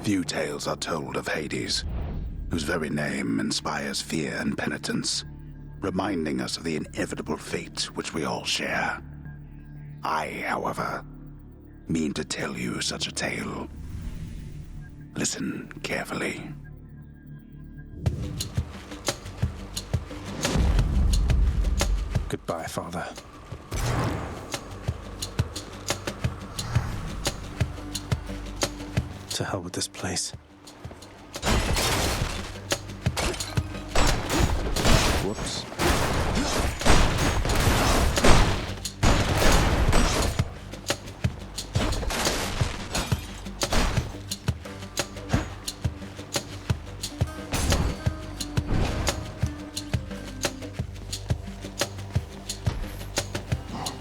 Few tales are told of Hades, whose very name inspires fear and penitence, reminding us of the inevitable fate which we all share. I, however, mean to tell you such a tale. Listen carefully. Goodbye, Father. To hell with this place. Whoops.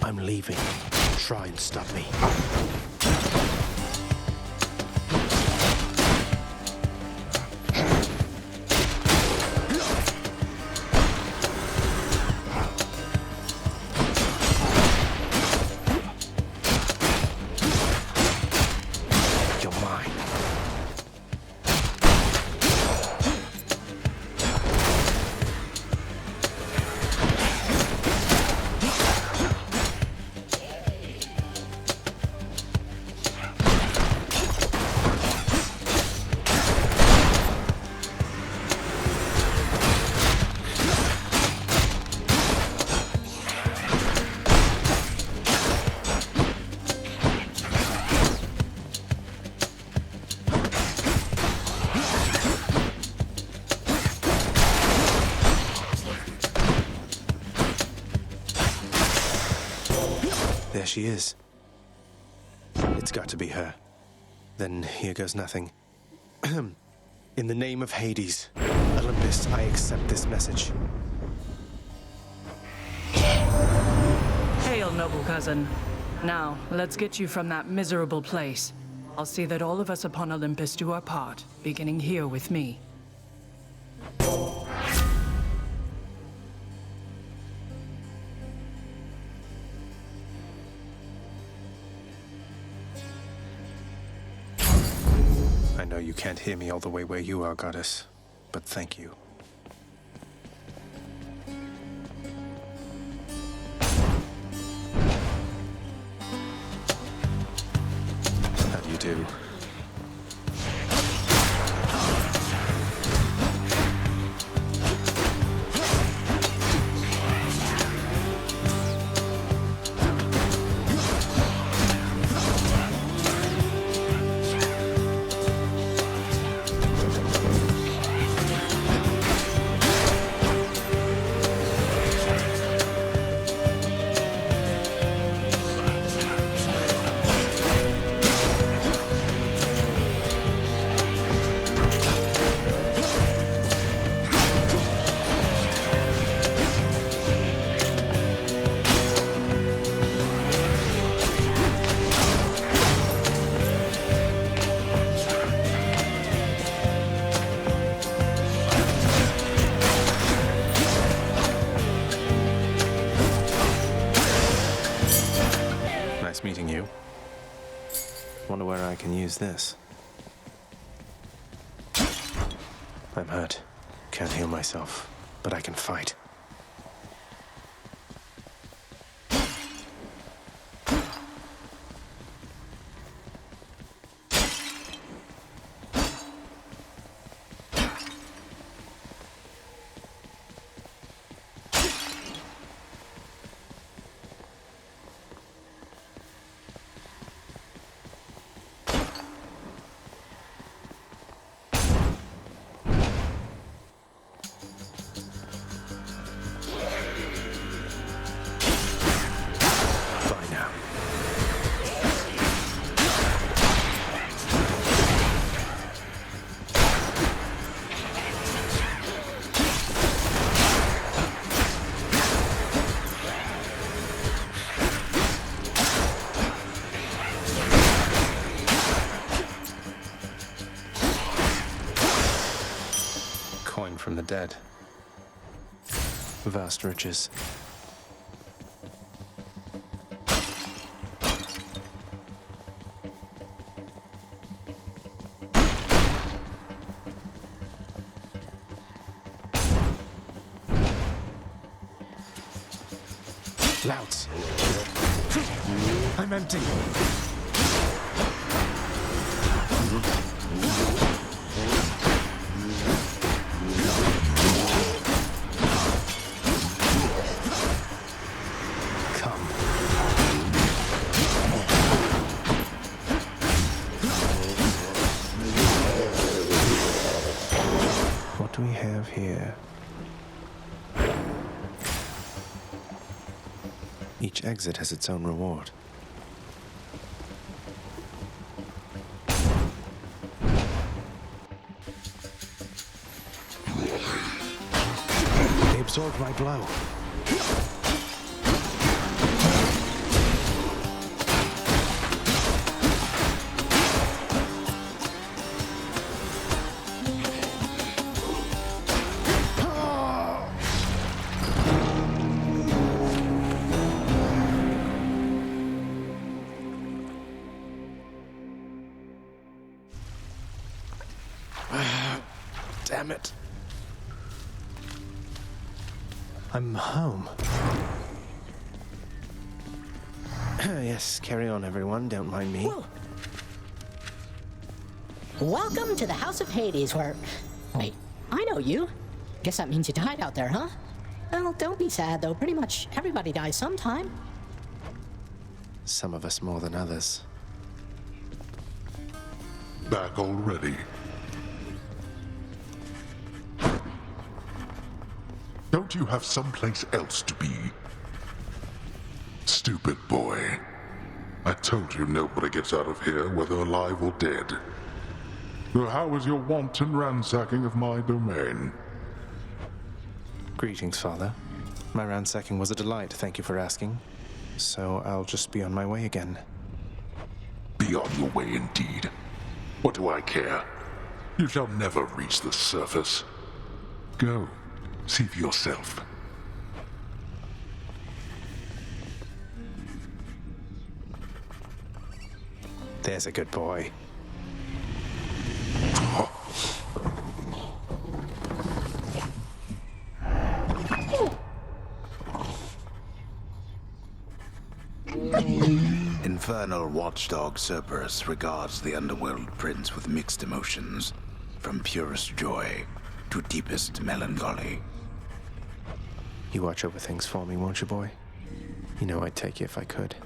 I'm leaving. Try and stop me. You're mine. There she is. It's got to be her. Then here goes nothing. In the name of Hades, Olympus, I accept this message. Hail, noble cousin. Now, let's get you from that miserable place. I'll see that all of us upon Olympus do our part, beginning here with me. I know you can't hear me all the way where you are, Goddess, but thank you. How do you do? Nice meeting you. Wonder where I can use this. I'm hurt. Can't heal myself, but I can fight. From the dead. Vast riches. Louts. I'm empty. Come. What do we have here? Each exit has its own reward. They absorbed my blow. Damn it. I'm home. Yes, carry on, everyone. Don't mind me. Whoa. Welcome to the House of Hades, where... Wait, I know you. Guess that means you died out there, huh? Well, don't be sad, though. Pretty much everybody dies sometime. Some of us more than others. Back already? Don't you have someplace else to be? Stupid boy. I told you nobody gets out of here, whether alive or dead. So how was your wanton ransacking of my domain? Greetings, Father. My ransacking was a delight, thank you for asking. So I'll just be on my way again. Be on your way indeed. What do I care? You shall never reach the surface. Go. See for yourself. There's a good boy. Infernal watchdog Cerberus regards the underworld prince with mixed emotions, from purest joy to deepest melancholy. You watch over things for me, won't you, boy? You know I'd take you if I could.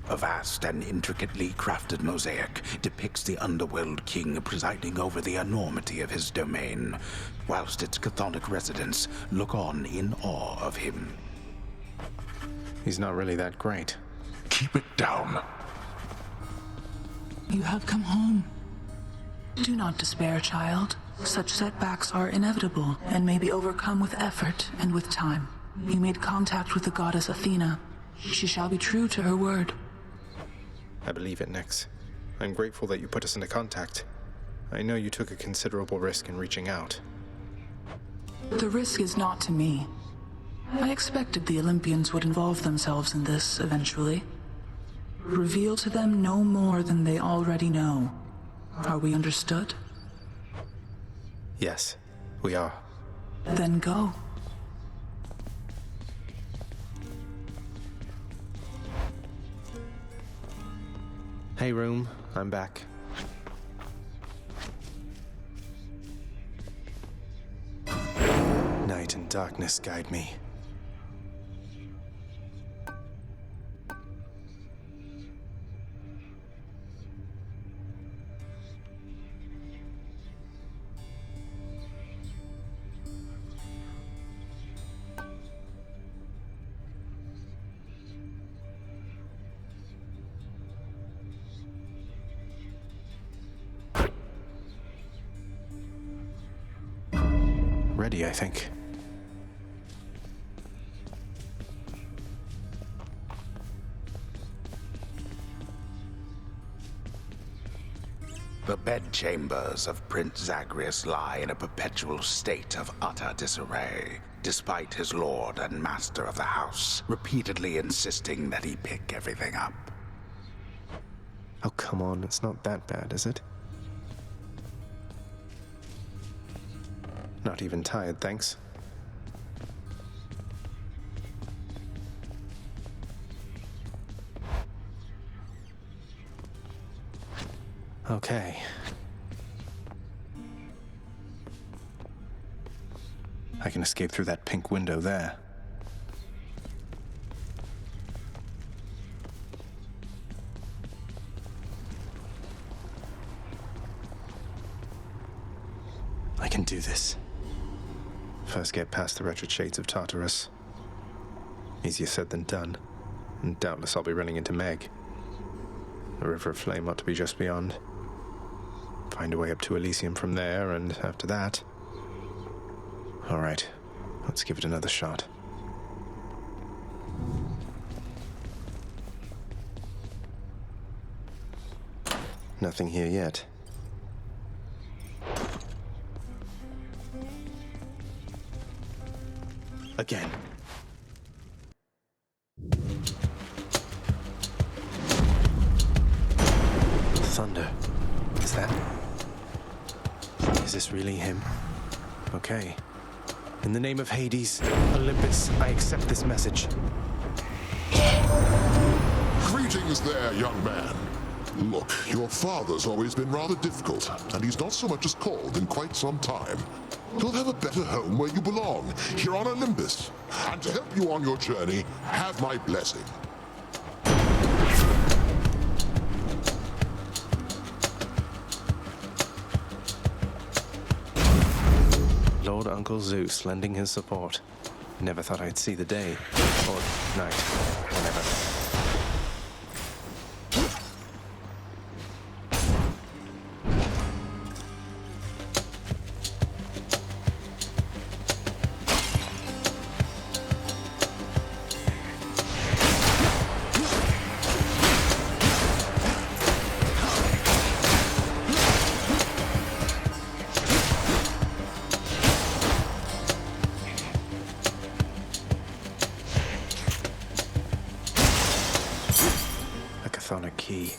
A vast and intricately crafted mosaic depicts the underworld king presiding over the enormity of his domain, whilst its chthonic residents look on in awe of him. He's not really that great. Keep it down. You have come home. Do not despair, child. Such setbacks are inevitable and may be overcome with effort and with time. You made contact with the goddess Athena. She shall be true to her word. I believe it, Nyx. I'm grateful that you put us into contact. I know you took a considerable risk in reaching out. The risk is not to me. I expected the Olympians would involve themselves in this eventually. Reveal to them no more than they already know. Are we understood? Yes, we are. Then go. Hey, room. I'm back. Night and darkness guide me. Ready, I think. The bedchambers of Prince Zagreus lie in a perpetual state of utter disarray, despite his lord and master of the house repeatedly insisting that he pick everything up. Oh, come on. It's not that bad, is it? Not even tired, thanks. Okay. I can escape through that pink window there. I can do this. First get past the wretched shades of Tartarus. Easier said than done. And doubtless I'll be running into Meg. The River of Flame ought to be just beyond. Find a way up to Elysium from there, and after that... All right, let's give it another shot. Nothing here yet. Again. Thunder. Is that... Is this really him? Okay. In the name of Hades, Olympus, I accept this message. Greetings there, young man. Look, your father's always been rather difficult, and he's not so much as called in quite some time. You'll have a better home where you belong, here on Olympus. And to help you on your journey, have my blessing. Lord Uncle Zeus lending his support. Never thought I'd see the day. Or night. Whenever. Chthonic key.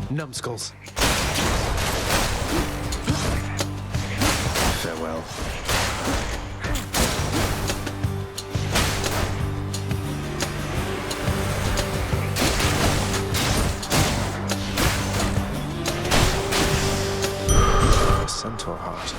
Numbskulls. Farewell. Centaur heart.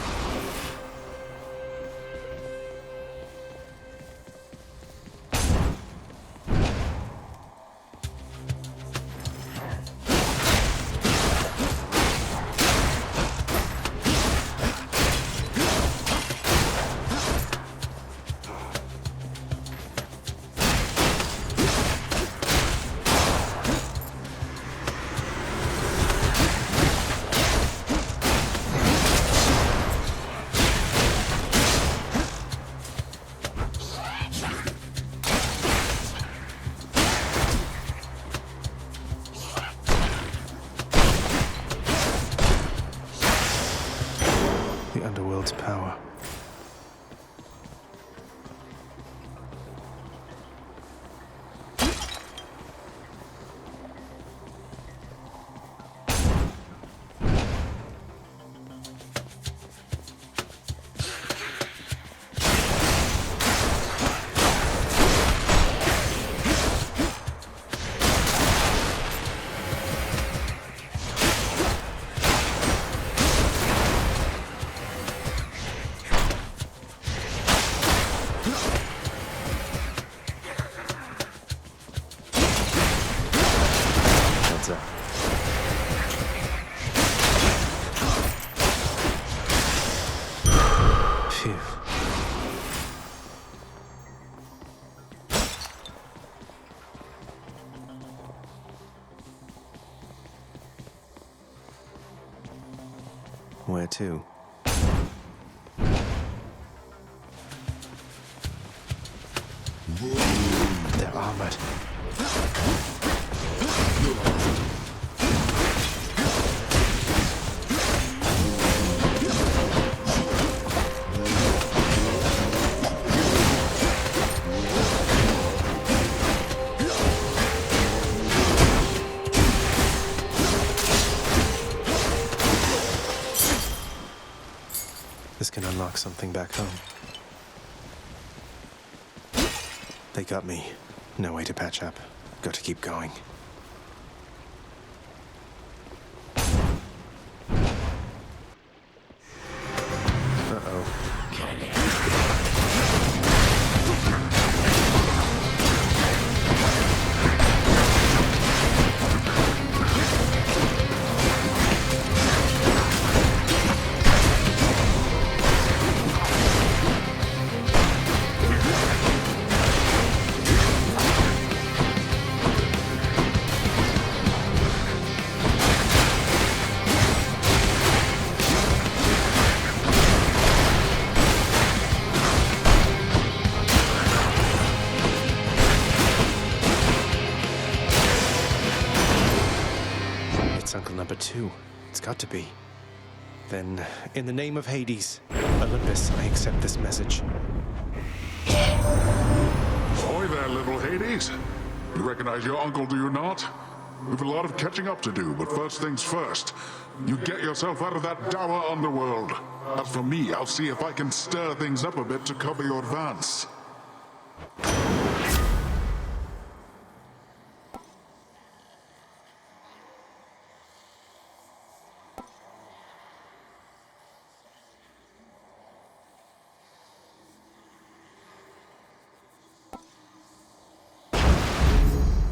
The underworld's power. Phew. Where to? They're armored. can unlock something back home. They got me. No way to patch up. Got to keep going. Uncle number 2. It's got to be. Then, in the name of Hades, Olympus, I accept this message. Ahoy there, little Hades. You recognize your uncle, do you not? We've a lot of catching up to do, but first things first. You get yourself out of that dour underworld. As for me, I'll see if I can stir things up a bit to cover your advance.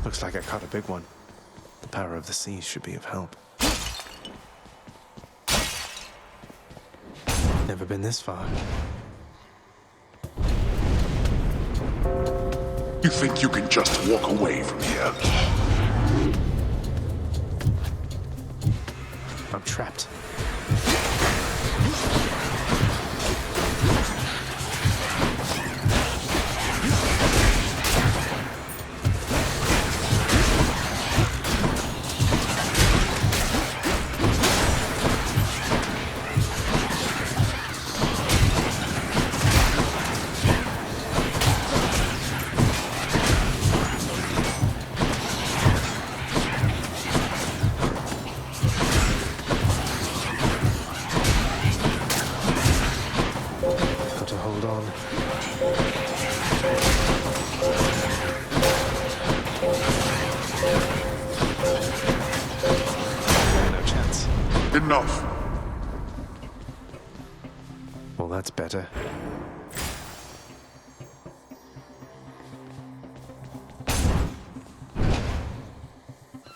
Looks like I caught a big one. The power of the sea should be of help. Never been this far. You think you can just walk away from here? I'm trapped. Hold on. No chance. Enough. Well, that's better.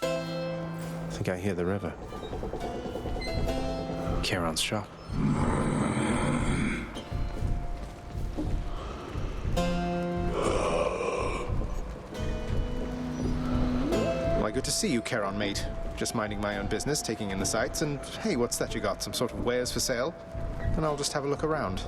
I think I hear the river. Charon's shop. Good to see you, Charon, mate. Just minding my own business, taking in the sights, and hey, what's that you got? Some sort of wares for sale? And I'll just have a look around.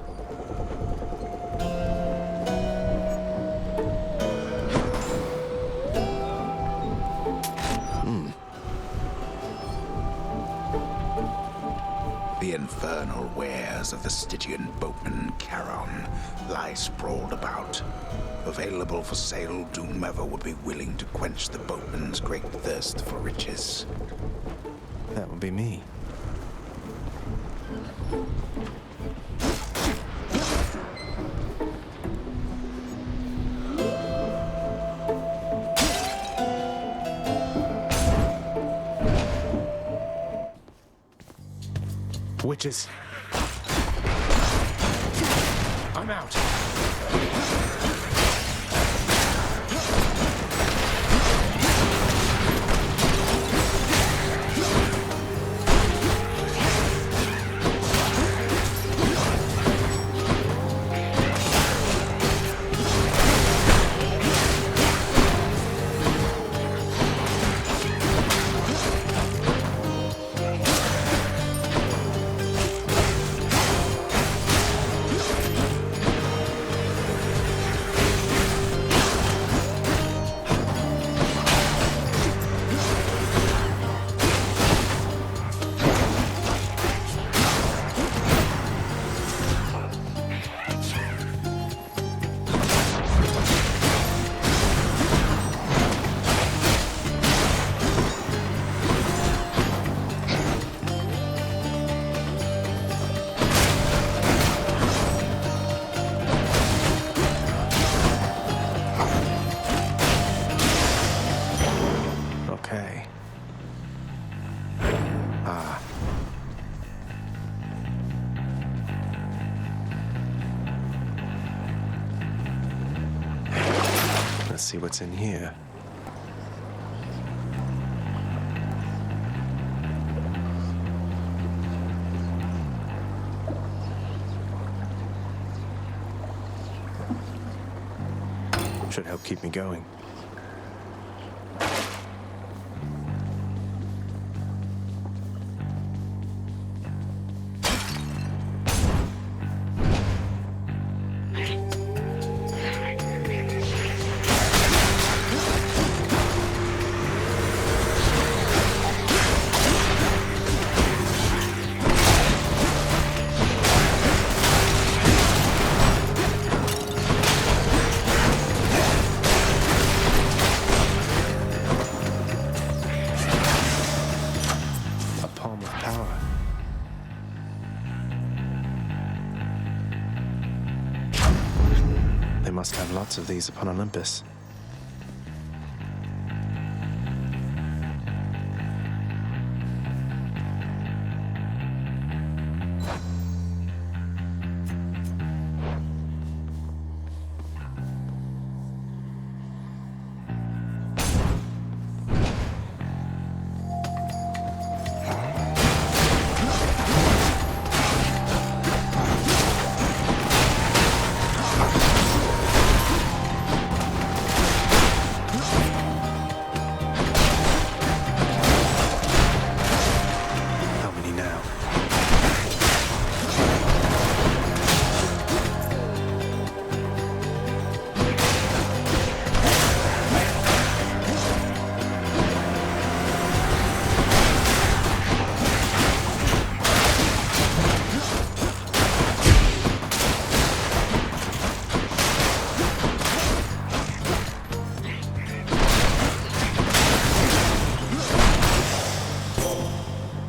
The infernal wares of the Stygian boatman Charon lie sprawled about. Available for sale to whomever would be willing to quench the boatman's great thirst for riches. That would be me. Witches. I'm out. Okay. Ah. Let's see what's in here. Should help keep me going. They must have lots of these upon Olympus.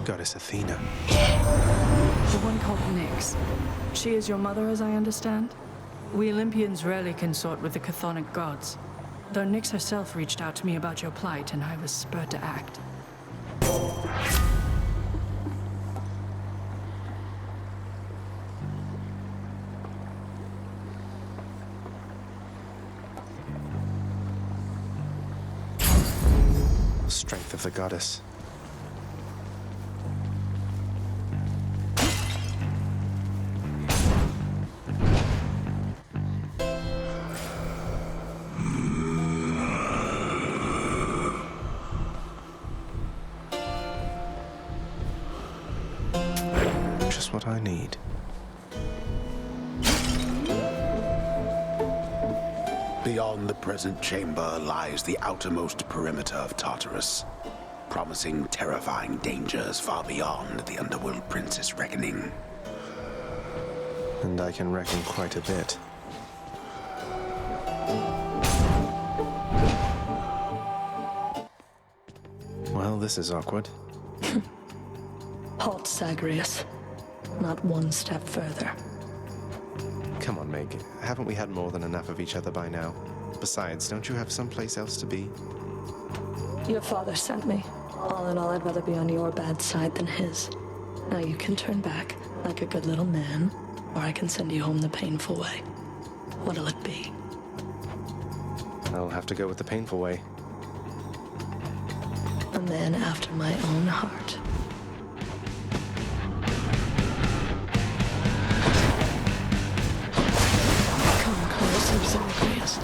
Goddess Athena. The one called Nyx. She is your mother, as I understand? We Olympians rarely consort with the chthonic gods. Though Nyx herself reached out to me about your plight, and I was spurred to act. Strength of the goddess. Just what I need. Beyond the present chamber lies the outermost perimeter of Tartarus, promising terrifying dangers far beyond the Underworld Prince's reckoning. And I can reckon quite a bit. Well, this is awkward. Halt, Zagreus. Not one step further. Come on, Meg. Haven't we had more than enough of each other by now? Besides, don't you have someplace else to be? Your father sent me. All in all, I'd rather be on your bad side than his. Now you can turn back, like a good little man, or I can send you home the painful way. What'll it be? I'll have to go with the painful way. A man after my own heart. Come closer, Zagreus.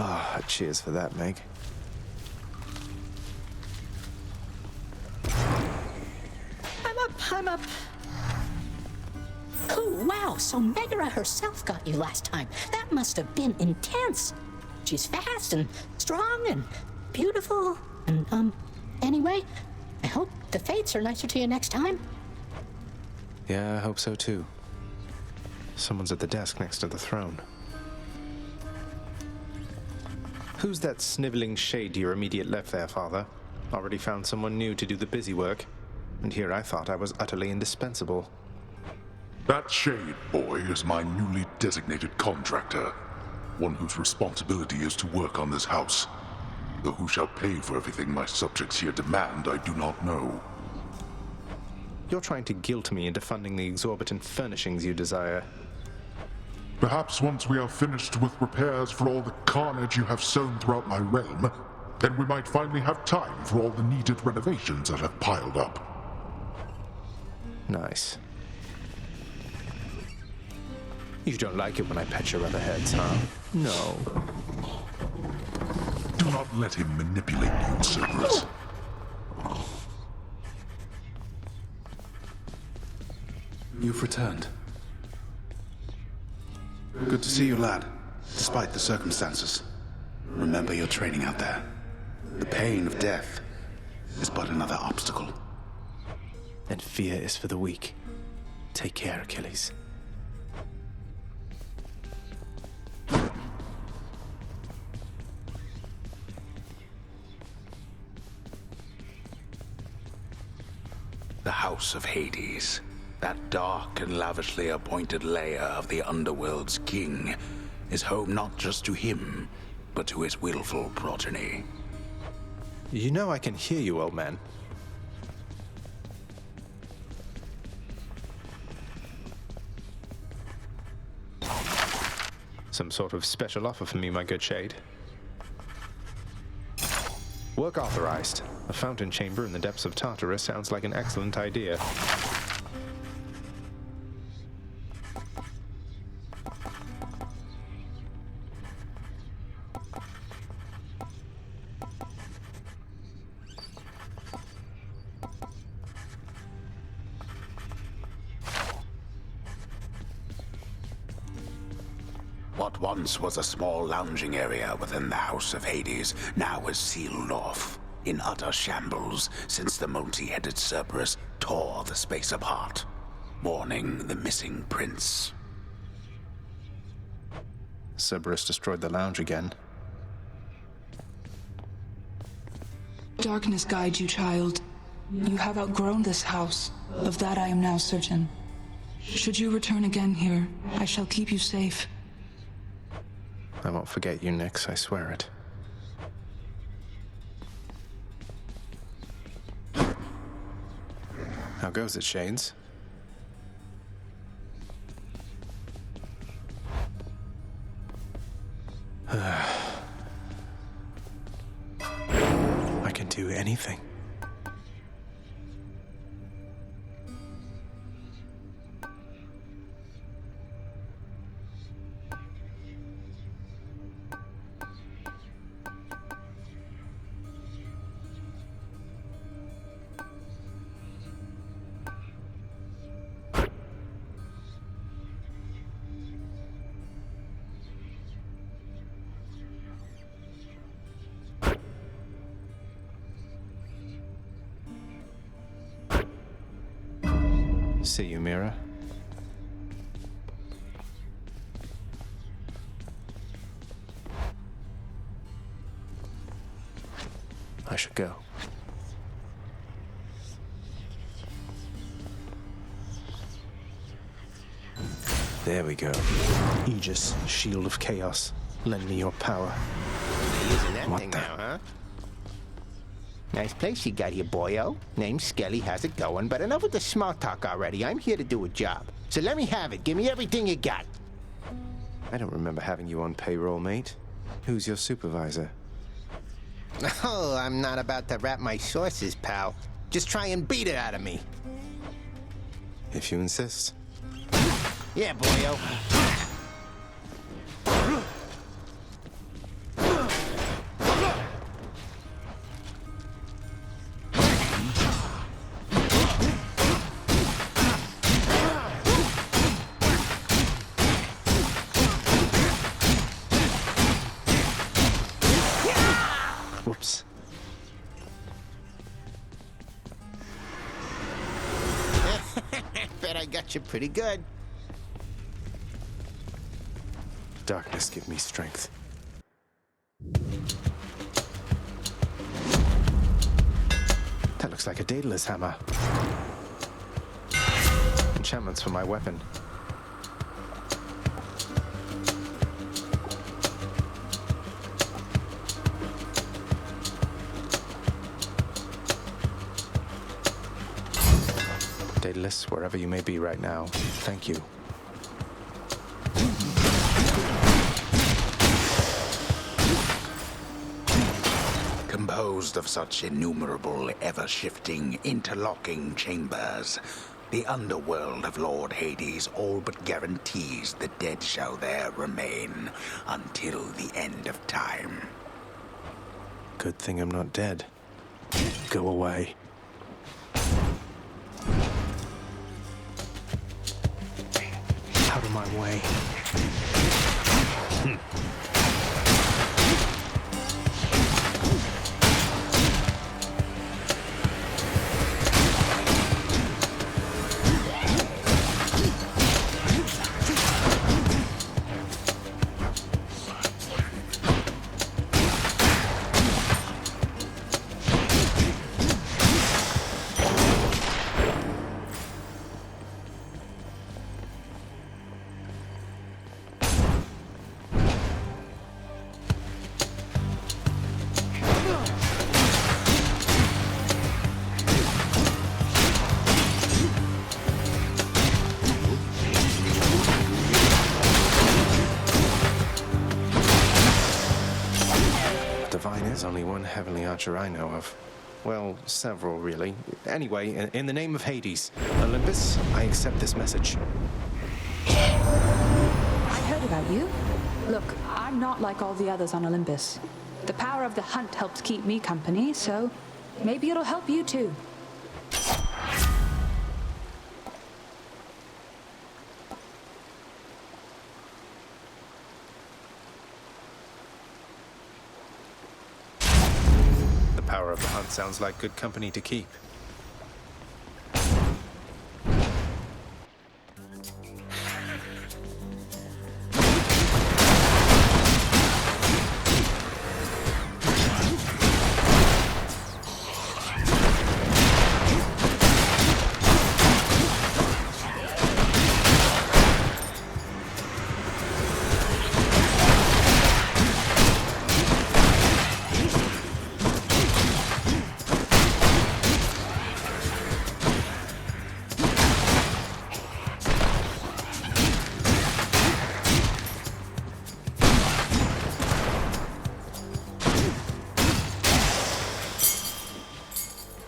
Ah, cheers for that, Meg. I'm up. Oh, wow, so Megara herself got you last time. That must have been intense. She's fast and strong and beautiful and, anyway, I hope the fates are nicer to you next time. Yeah, I hope so too. Someone's at the desk next to the throne. Who's that sniveling shade to your immediate left there, Father? Already found someone new to do the busy work, and here I thought I was utterly indispensable. That shade boy is my newly designated contractor, one whose responsibility is to work on this house. Though who shall pay for everything my subjects here demand, I do not know. You're trying to guilt me into funding the exorbitant furnishings you desire. Perhaps once we are finished with repairs for all the carnage you have sown throughout my realm, then we might finally have time for all the needed renovations that have piled up. Nice. You don't like it when I pet your other heads, huh? No. Do not let him manipulate you, Cerberus. You've returned. Good to see you, lad, despite the circumstances. Remember your training out there. The pain of death is but another obstacle. And fear is for the weak. Take care, Achilles. The House of Hades, that dark and lavishly appointed lair of the underworld's king, is home not just to him, but to his willful progeny. You know I can hear you, old man. Some sort of special offer for me, my good shade. Work authorized. A fountain chamber in the depths of Tartarus sounds like an excellent idea. What once was a small lounging area within the House of Hades now is sealed off, in utter shambles since the multi-headed Cerberus tore the space apart, mourning the missing prince. Cerberus destroyed the lounge again. Darkness guide you, child. You have outgrown this house. Of that I am now certain. Should you return again here, I shall keep you safe. I won't forget you, Nyx, I swear it. How goes it, Shades? I can do anything. See you, Mira. I should go. There we go. Aegis, Shield of Chaos. Lend me your power. Using that What thing the- now, huh? Nice place you got here, boyo. Name's Skelly, how's it going? But enough with the small talk already. I'm here to do a job. So let me have it. Give me everything you got. I don't remember having you on payroll, mate. Who's your supervisor? Oh, I'm not about to wrap my sources, pal. Just try and beat it out of me. If you insist. Yeah, boyo. Whoops. Bet I got got you pretty good. Darkness give me strength. That looks like a Daedalus hammer. Enchantments for my weapon. Daedalus, wherever you may be right now, thank you. Composed of such innumerable, ever-shifting, interlocking chambers, the underworld of Lord Hades all but guarantees the dead shall there remain until the end of time. Good thing I'm not dead. Go away. Out of my way. There's only one heavenly archer I know of. Well, several, really. Anyway, in the name of Hades, Olympus, I accept this message. I heard about you. Look, I'm not like all the others on Olympus. The power of the hunt helps keep me company, so maybe it'll help you too. The power of the hunt sounds like good company to keep.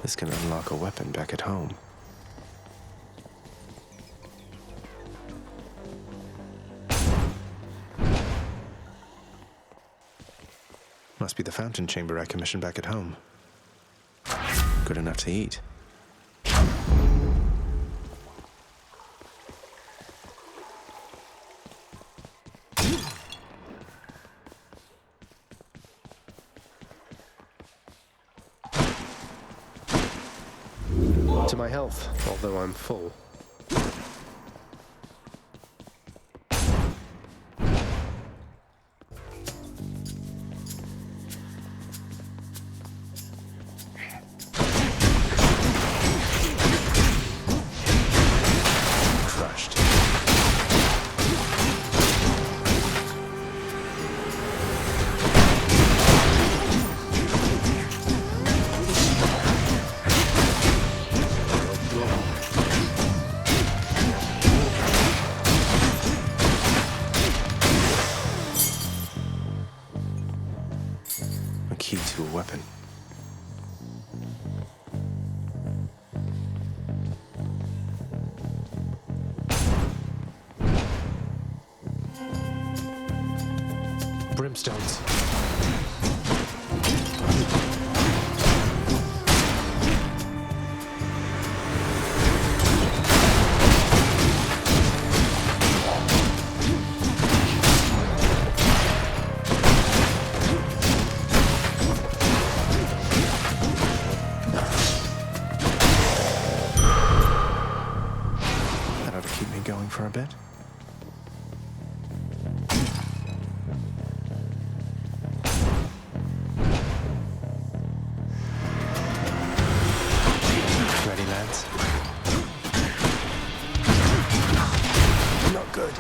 This can unlock a weapon back at home. Must be the fountain chamber I commissioned back at home. Good enough to eat. To my health, although I'm full. Crushed. A key to a weapon. Brimstones. That ought to me going for a bit? Ready, lads? Not good.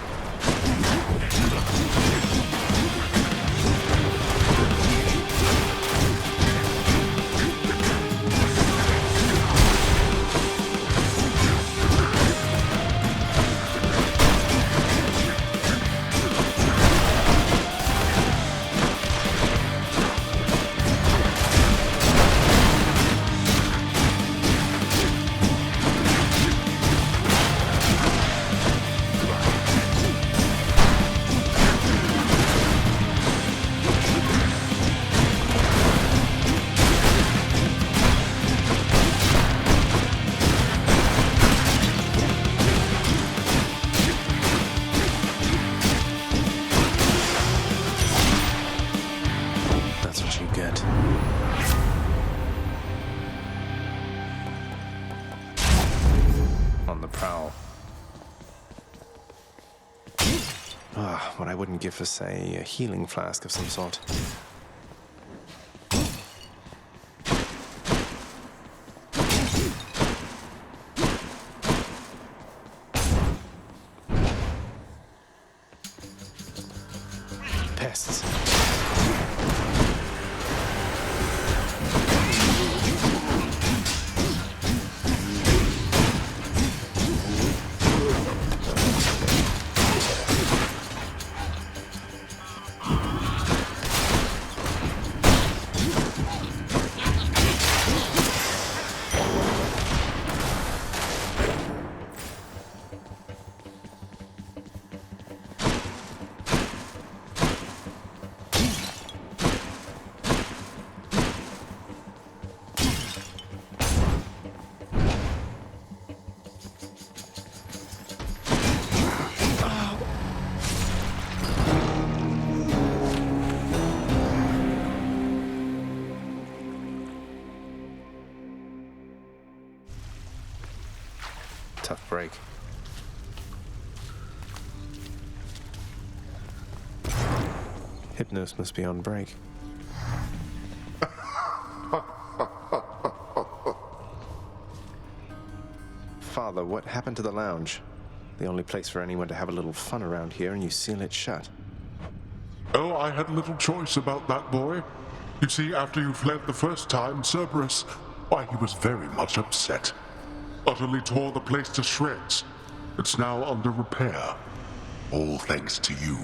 That's what you get. On the prowl. What I wouldn't give for, say, a healing flask of some sort. Pests. Tough break. Hypnos must be on break. Father, what happened to the lounge? The only place for anyone to have a little fun around here, and you seal it shut. Oh, I had little choice about that, boy. You see, after you fled the first time, Cerberus, why, he was very much upset. Utterly tore the place to shreds. It's now under repair. All thanks to you.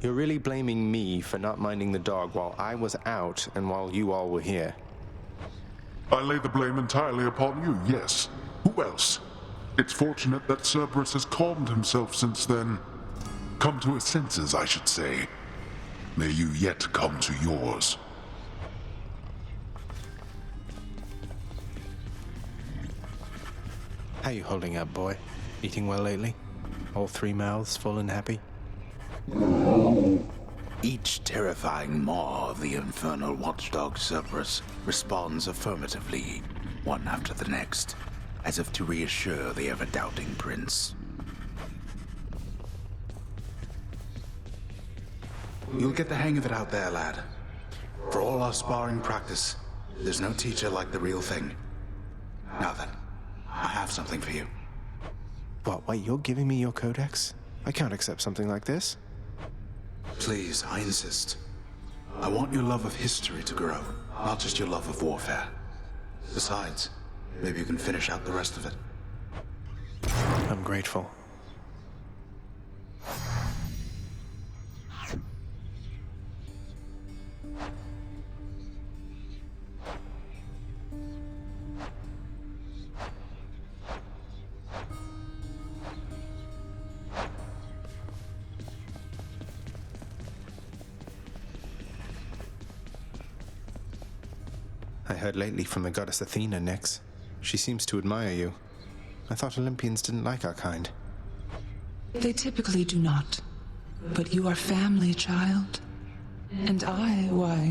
You're really blaming me for not minding the dog while I was out and while you all were here. I lay the blame entirely upon you, yes. Who else? It's fortunate that Cerberus has calmed himself since then. Come to his senses, I should say. May you yet come to yours. How you holding up, boy? Eating well lately? All three mouths full and happy? Each terrifying maw of the infernal watchdog Cerberus responds affirmatively, one after the next, as if to reassure the ever-doubting prince. You'll get the hang of it out there, lad. For all our sparring practice, there's no teacher like the real thing. Now then, I have something for you. What, wait, you're giving me your codex? I can't accept something like this. Please, I insist. I want your love of history to grow, not just your love of warfare. Besides, maybe you can finish out the rest of it. I'm grateful. I heard lately from the goddess Athena, Nyx. She seems to admire you. I thought Olympians didn't like our kind. They typically do not. But you are family, child. And I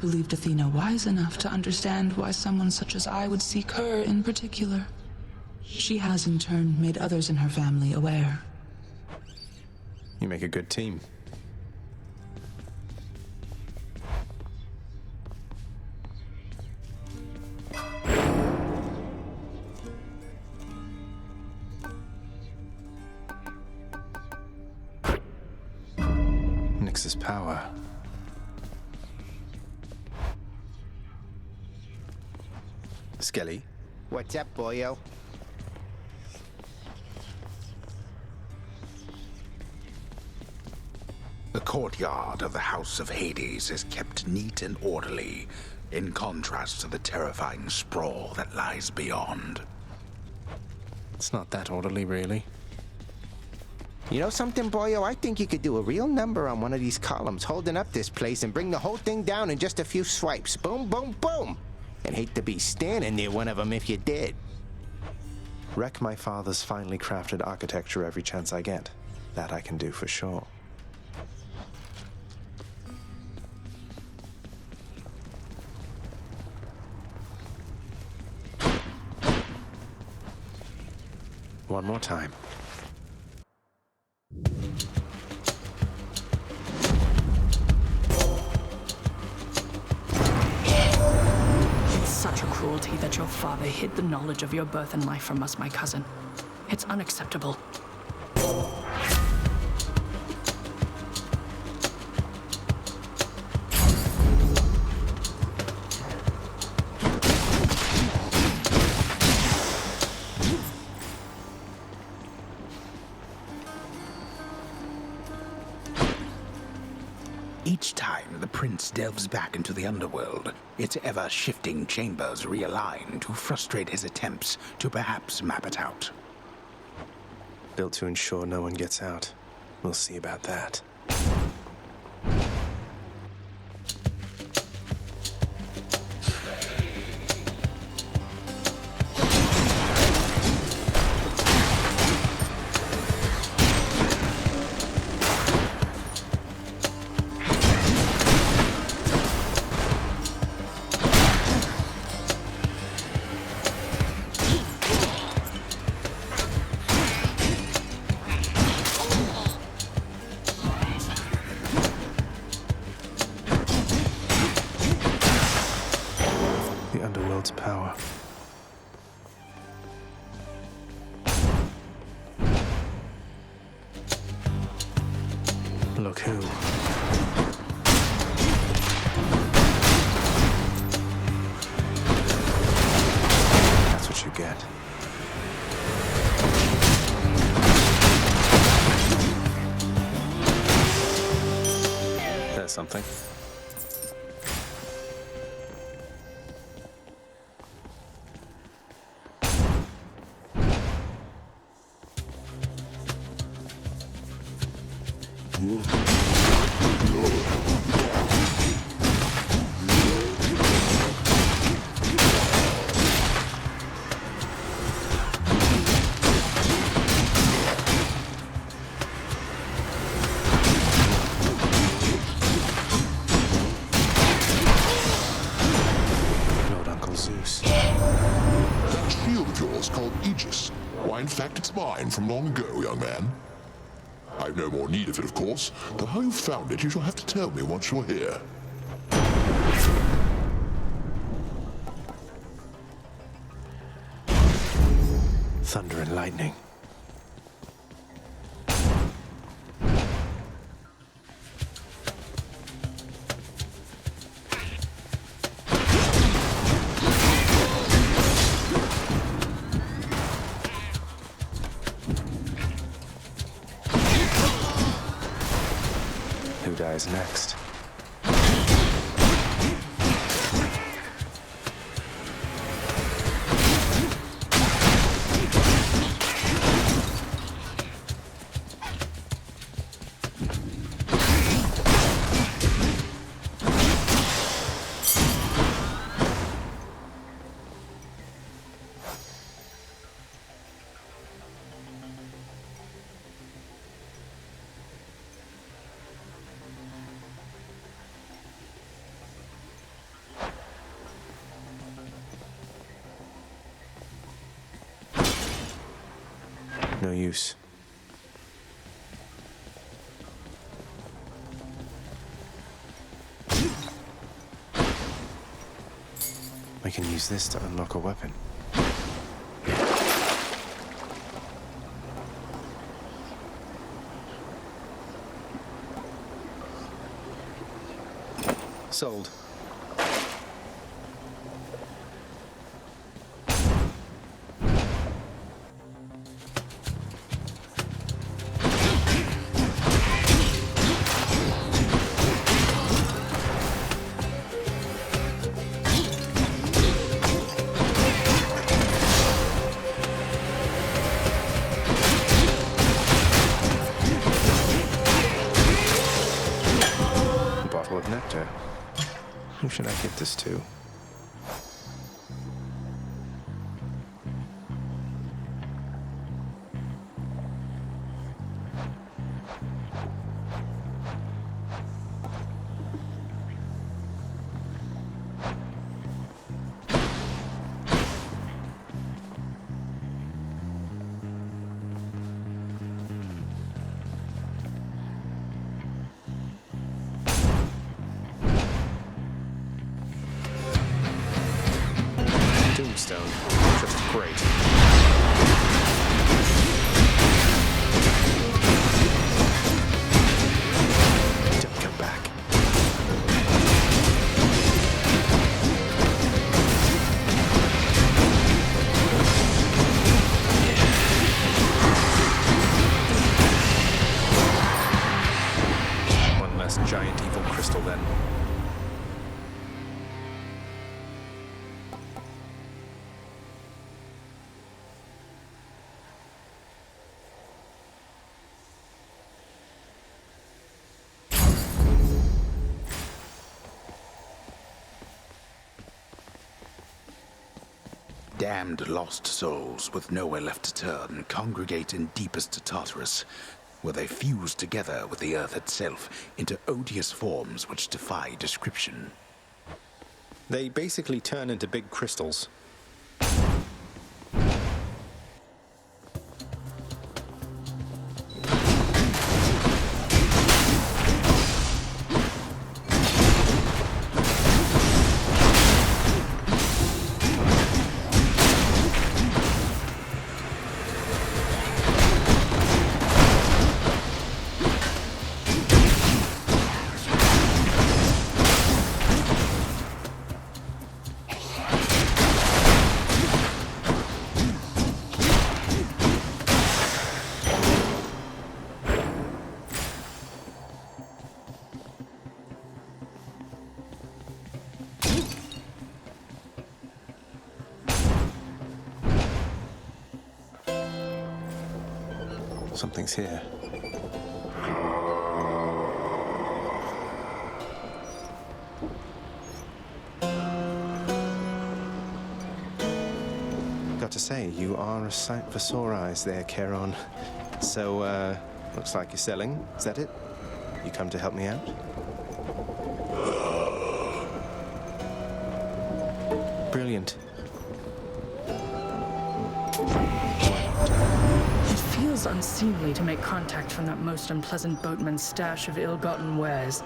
believed Athena wise enough to understand why someone such as I would seek her in particular. She has in turn made others in her family aware. You make a good team. Nyx's power. Skelly? What's up, boyo? The courtyard of the House of Hades is kept neat and orderly, in contrast to the terrifying sprawl that lies beyond. It's not that orderly, really. You know something, boyo? I think you could do a real number on one of these columns holding up this place and bring the whole thing down in just a few swipes. Boom, boom, boom! I'd hate to be standing near one of them if you did. Wreck my father's finely crafted architecture every chance I get. That I can do for sure. One more time. It's such a cruelty that your father hid the knowledge of your birth and life from us, my cousin. It's unacceptable. Each time the prince delves back into the underworld, its ever-shifting chambers realign to frustrate his attempts to perhaps map it out. Built to ensure no one gets out. We'll see about that. The underworld's power. Look who. That's what you get. There's something. Lord Uncle Zeus. That shield of yours called Aegis. Why, in fact, it's mine from long ago, young man. I've no more need of it, of course, but how you found it you shall have to tell me once you're here. Thunder and lightning. Who dies next? No use. I can use this to unlock a weapon. Sold. Bottle of nectar. Who should I get this to? Tombstone. Just great. Don't come back. One less giant evil crystal then. Damned lost souls with nowhere left to turn congregate in deepest Tartarus, where they fuse together with the earth itself into odious forms which defy description. They basically turn into big crystals. Something's here. Got to say, you are a sight for sore eyes there, Charon. So, looks like you're selling. Is that it? You come to help me out? Brilliant. It feels unseemly to make contact from that most unpleasant boatman's stash of ill-gotten wares.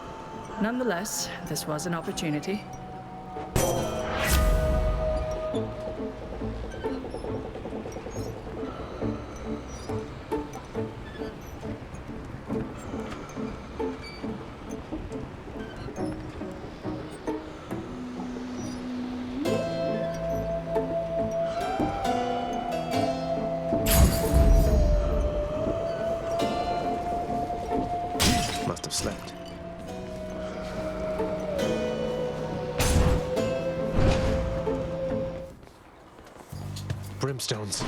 Nonetheless, this was an opportunity. Must have slept. Brimstones.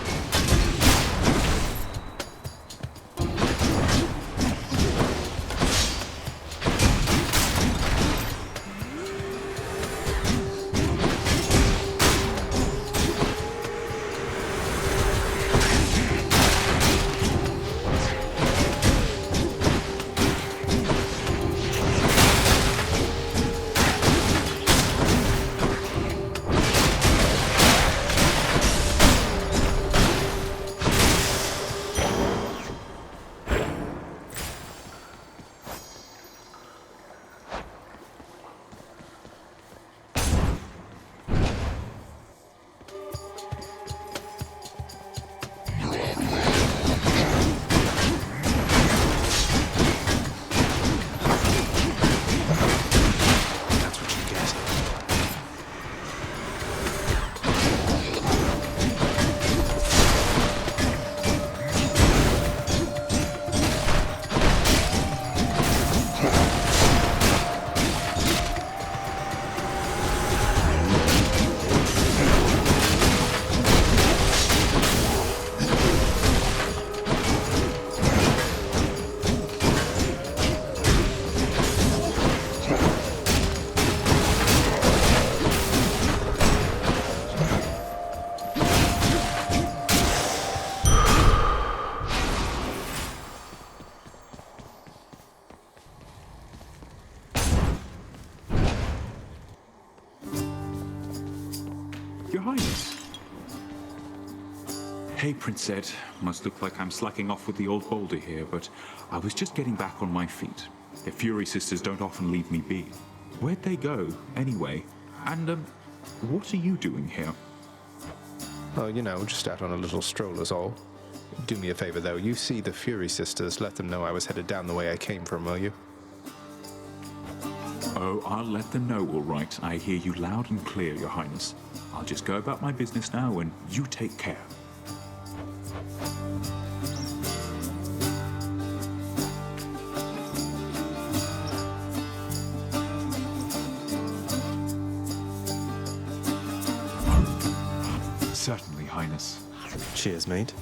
Highness. Hey, Prince Ed. Must look like I'm slacking off with the old boulder here, but I was just getting back on my feet. The Fury sisters don't often leave me be. Where'd they go, anyway? And, what are you doing here? Oh, you know, just out on a little stroll is all. Do me a favor, though. You see the Fury sisters, let them know I was headed down the way I came from, will you? Oh, I'll let them know, all right. I hear you loud and clear, Your Highness. I'll just go about my business now, and you take care. Certainly, Highness. Cheers, mate.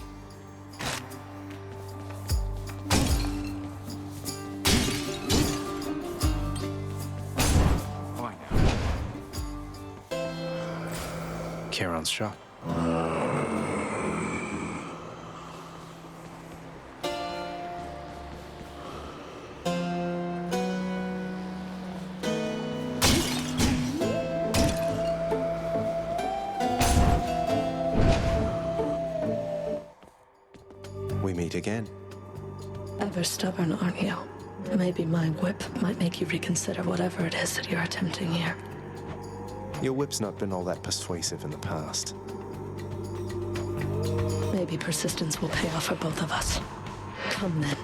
Bye now. Charon's shop. We meet again. Ever stubborn, aren't you? Maybe my whip might make you reconsider whatever it is that you're attempting here. Your whip's not been all that persuasive in the past. Maybe persistence will pay off for both of us. Come then.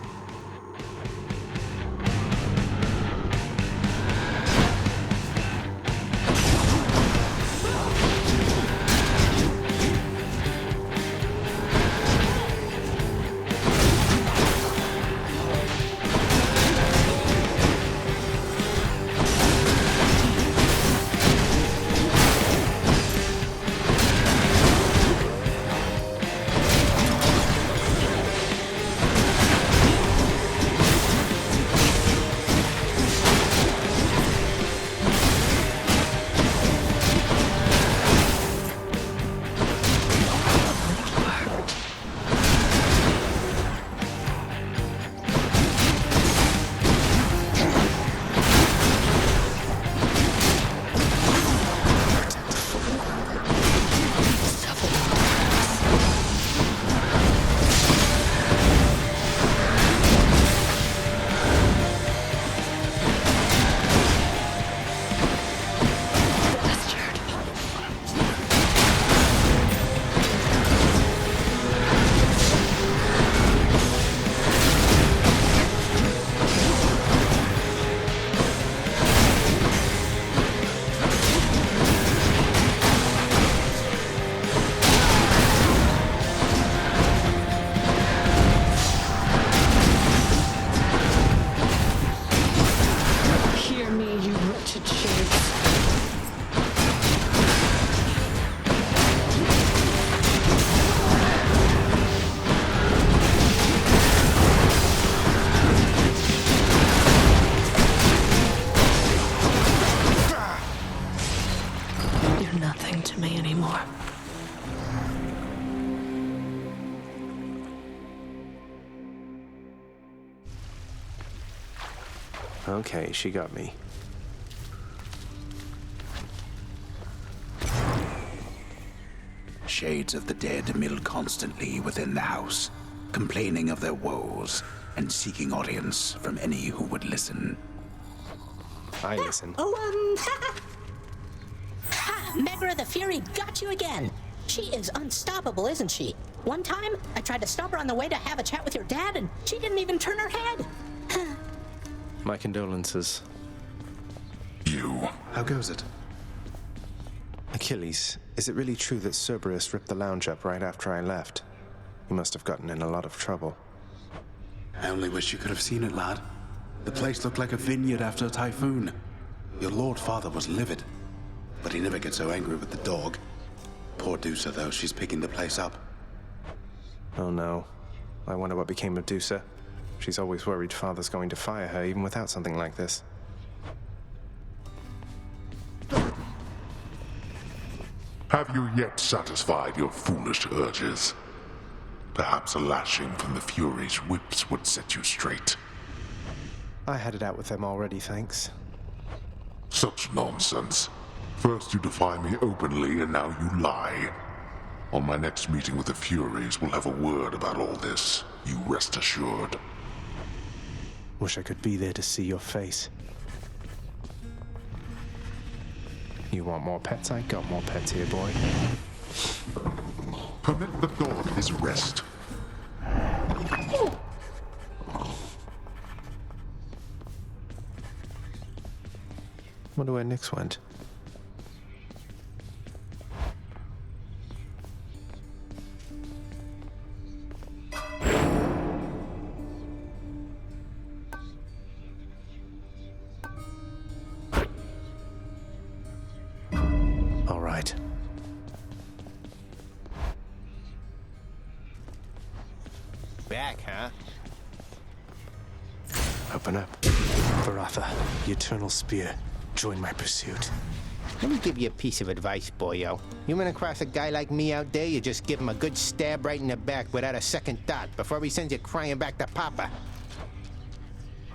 Okay, she got me. Shades of the dead mill constantly within the house, complaining of their woes and seeking audience from any who would listen. I listen. Megra the Fury got you again. She is unstoppable, isn't she? One time, I tried to stop her on the way to have a chat with your dad, and she didn't even turn her head. My condolences. You. How goes it? Achilles, is it really true that Cerberus ripped the lounge up right after I left? You must have gotten in a lot of trouble. I only wish you could have seen it, lad. The place looked like a vineyard after a typhoon. Your Lord Father was livid, but he never gets so angry with the dog. Poor Dusa, though, she's picking the place up. Oh no. I wonder what became of Dusa. She's always worried Father's going to fire her, even without something like this. Have you yet satisfied your foolish urges? Perhaps a lashing from the Fury's whips would set you straight. I had it out with them already, thanks. Such nonsense. First you defy me openly, and now you lie. On my next meeting with the Furies, we'll have a word about all this. You rest assured. Wish I could be there to see your face. You want more pets? I got more pets here, boy. Permit the dog his rest. Wonder where Nyx went. All right. Back, huh? Open up. Varatha, the Eternal Spear. Join my pursuit. Let me give you a piece of advice, boyo. You run across a guy like me out there, you just give him a good stab right in the back without a second thought before he sends you crying back to Papa.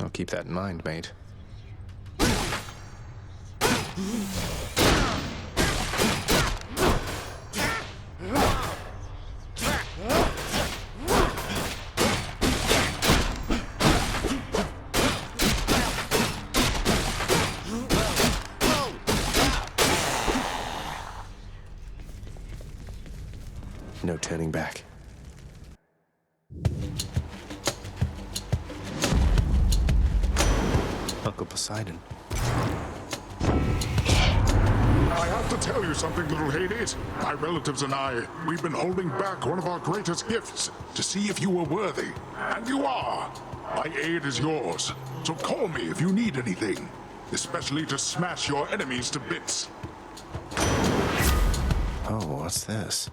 I'll keep that in mind, mate. No turning back. Uncle Poseidon. I have to tell you something, little Hades. My relatives and I, we've been holding back one of our greatest gifts to see if you were worthy. And you are. My aid is yours. So call me if you need anything, especially to smash your enemies to bits. Oh, what's this?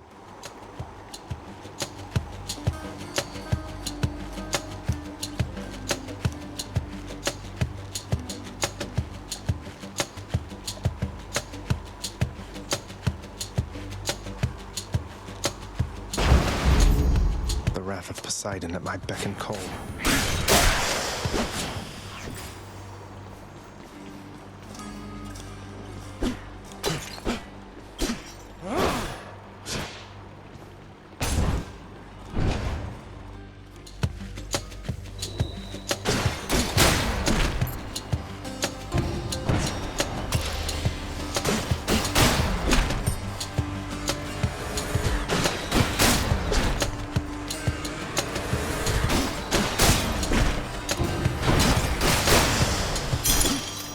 The wrath of Poseidon at my beck and call.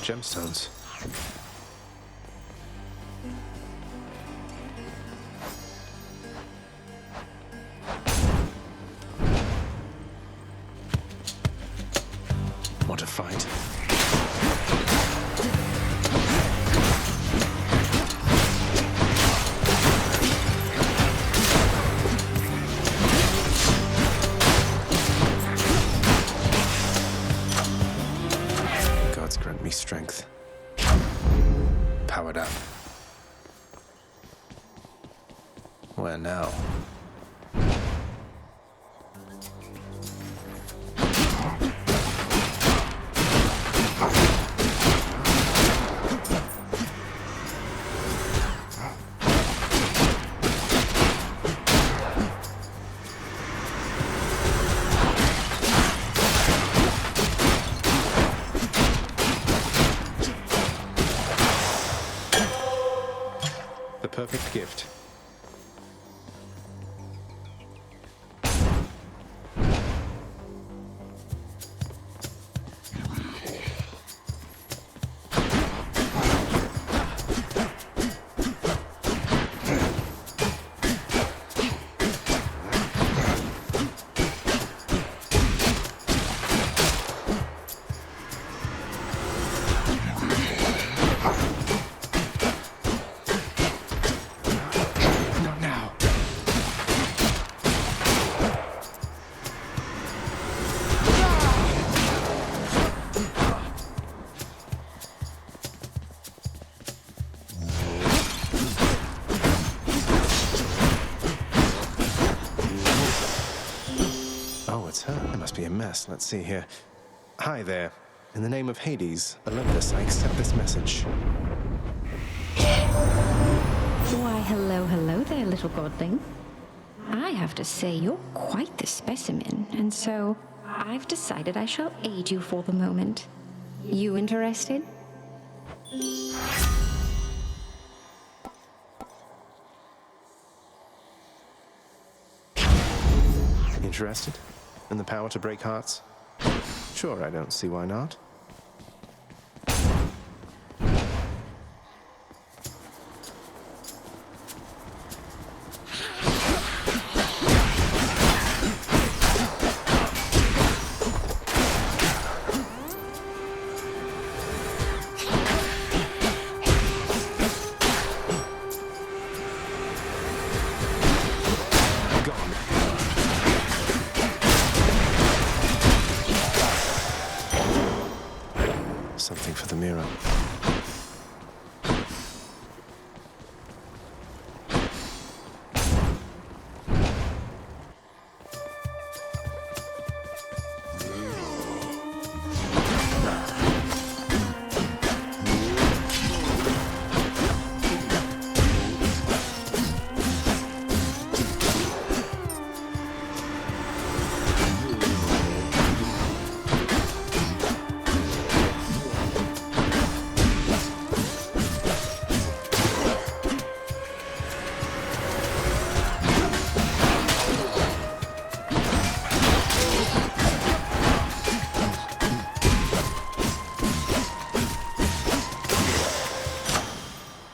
Gemstones. Want to fight? Gods grant me strength. Powered up. Where now? The perfect gift. Not now. Oh, it's her. It must be a mess. Let's see here. Hi there. In the name of Hades, Olympus, I accept this message. Why, hello there, little godling. I have to say, you're quite the specimen, and so I've decided I shall aid you for the moment. You interested? Interested? In the power to break hearts? Sure, I don't see why not. Something for the mirror.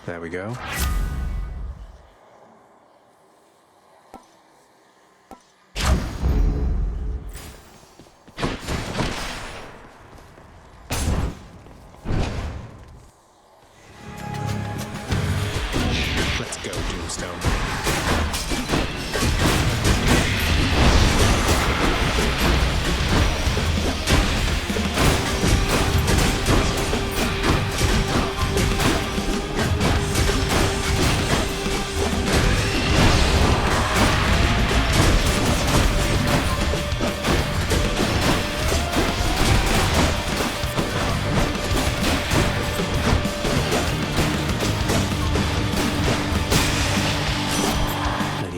There we go. Let's go, Doomstone.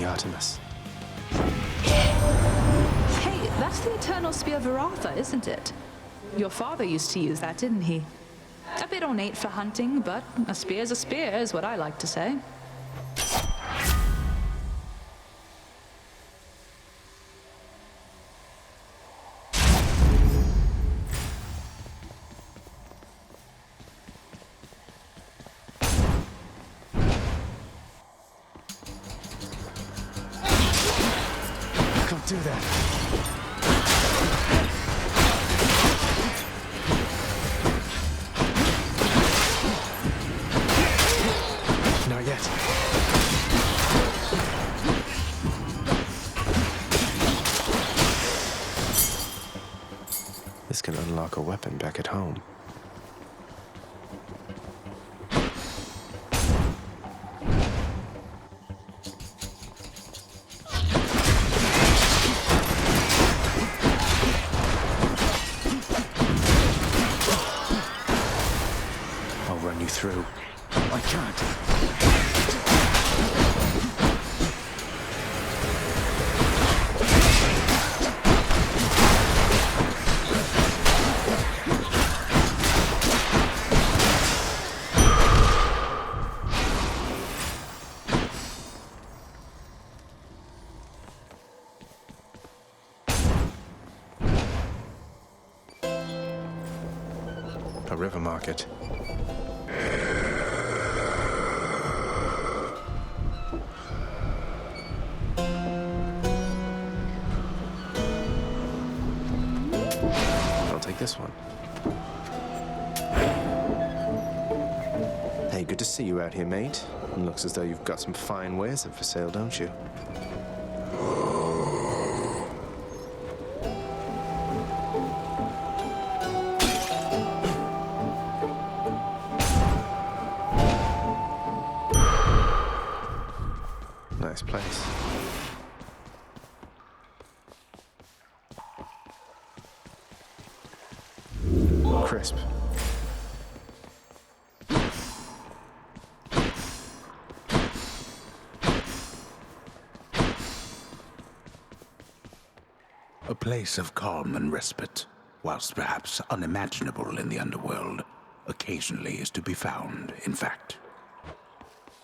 Artemis. Hey, that's the Eternal Spear Varatha, isn't it? Your father used to use that, didn't he? A bit ornate for hunting, but a spear's a spear, is what I like to say. Do that. Not yet. This can unlock a weapon back at home. Through. I can't. A river market. Take this one. Hey, good to see you out here, mate. It looks as though you've got some fine wares up for sale, don't you? Nice place. Crisp. place of calm and respite, whilst perhaps unimaginable in the underworld, occasionally is to be found, in fact.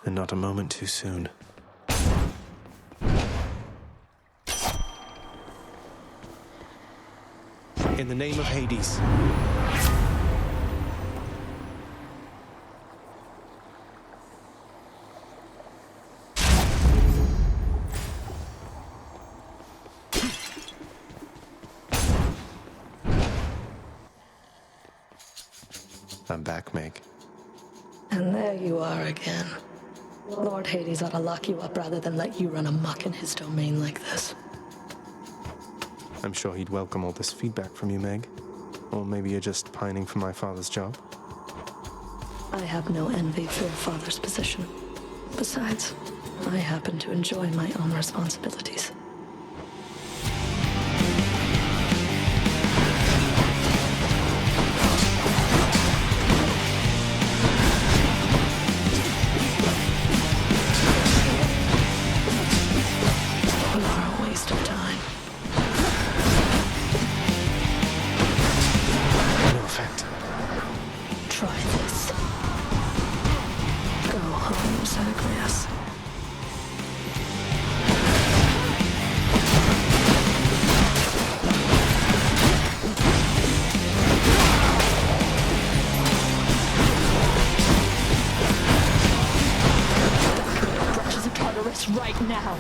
And not a moment too soon. In the name of Hades. I'm back, Meg. And there you are again. Lord Hades ought to lock you up rather than let you run amok in his domain like this. I'm sure he'd welcome all this feedback from you, Meg. Or maybe you're just pining for my father's job. I have no envy for your father's position. Besides, I happen to enjoy my own responsibilities. Right now.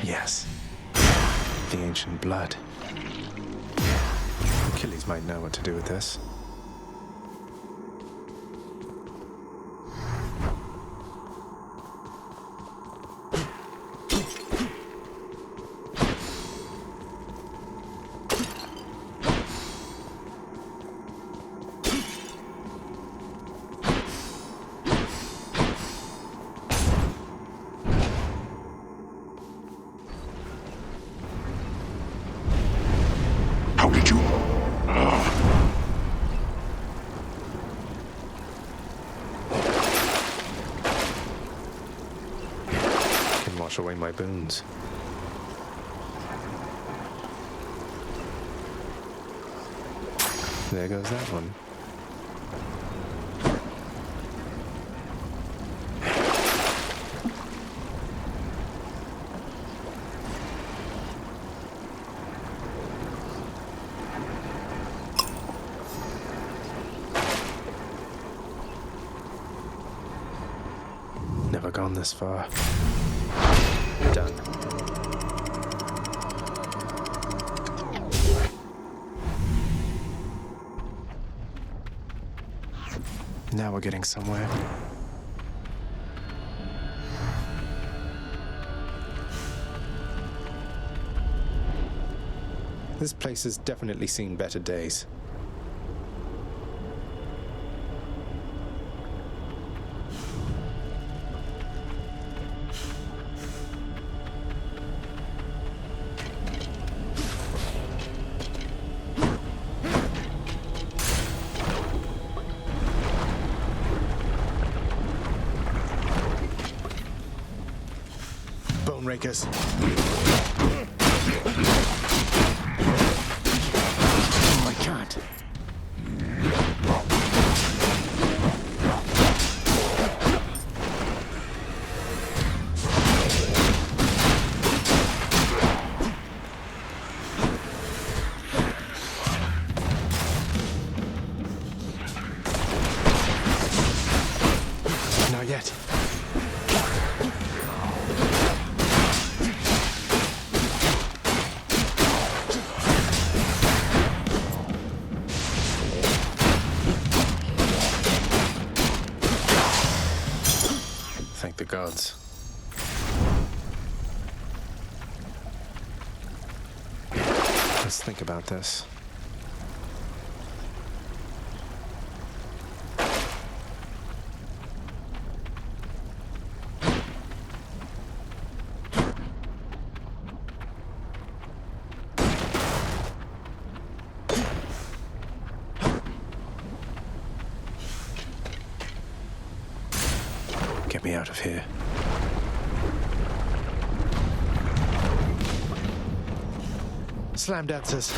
Yes. The ancient blood. Achilles might know what to do with this. Wash away my boons. There goes that one. Never gone this far. Done. Now we're getting somewhere. This place has definitely seen better days. Bone rakers. I can't. gods. Let's think about this. Get me out of here. Slam dancers.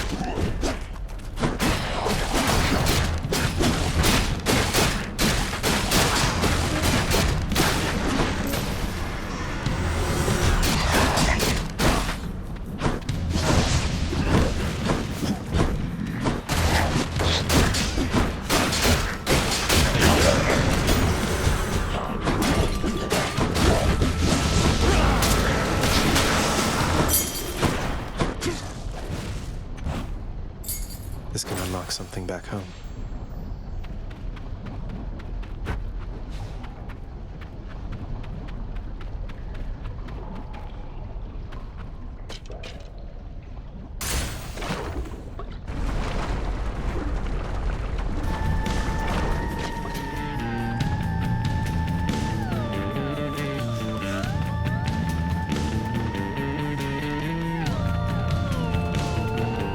This can unlock something back home.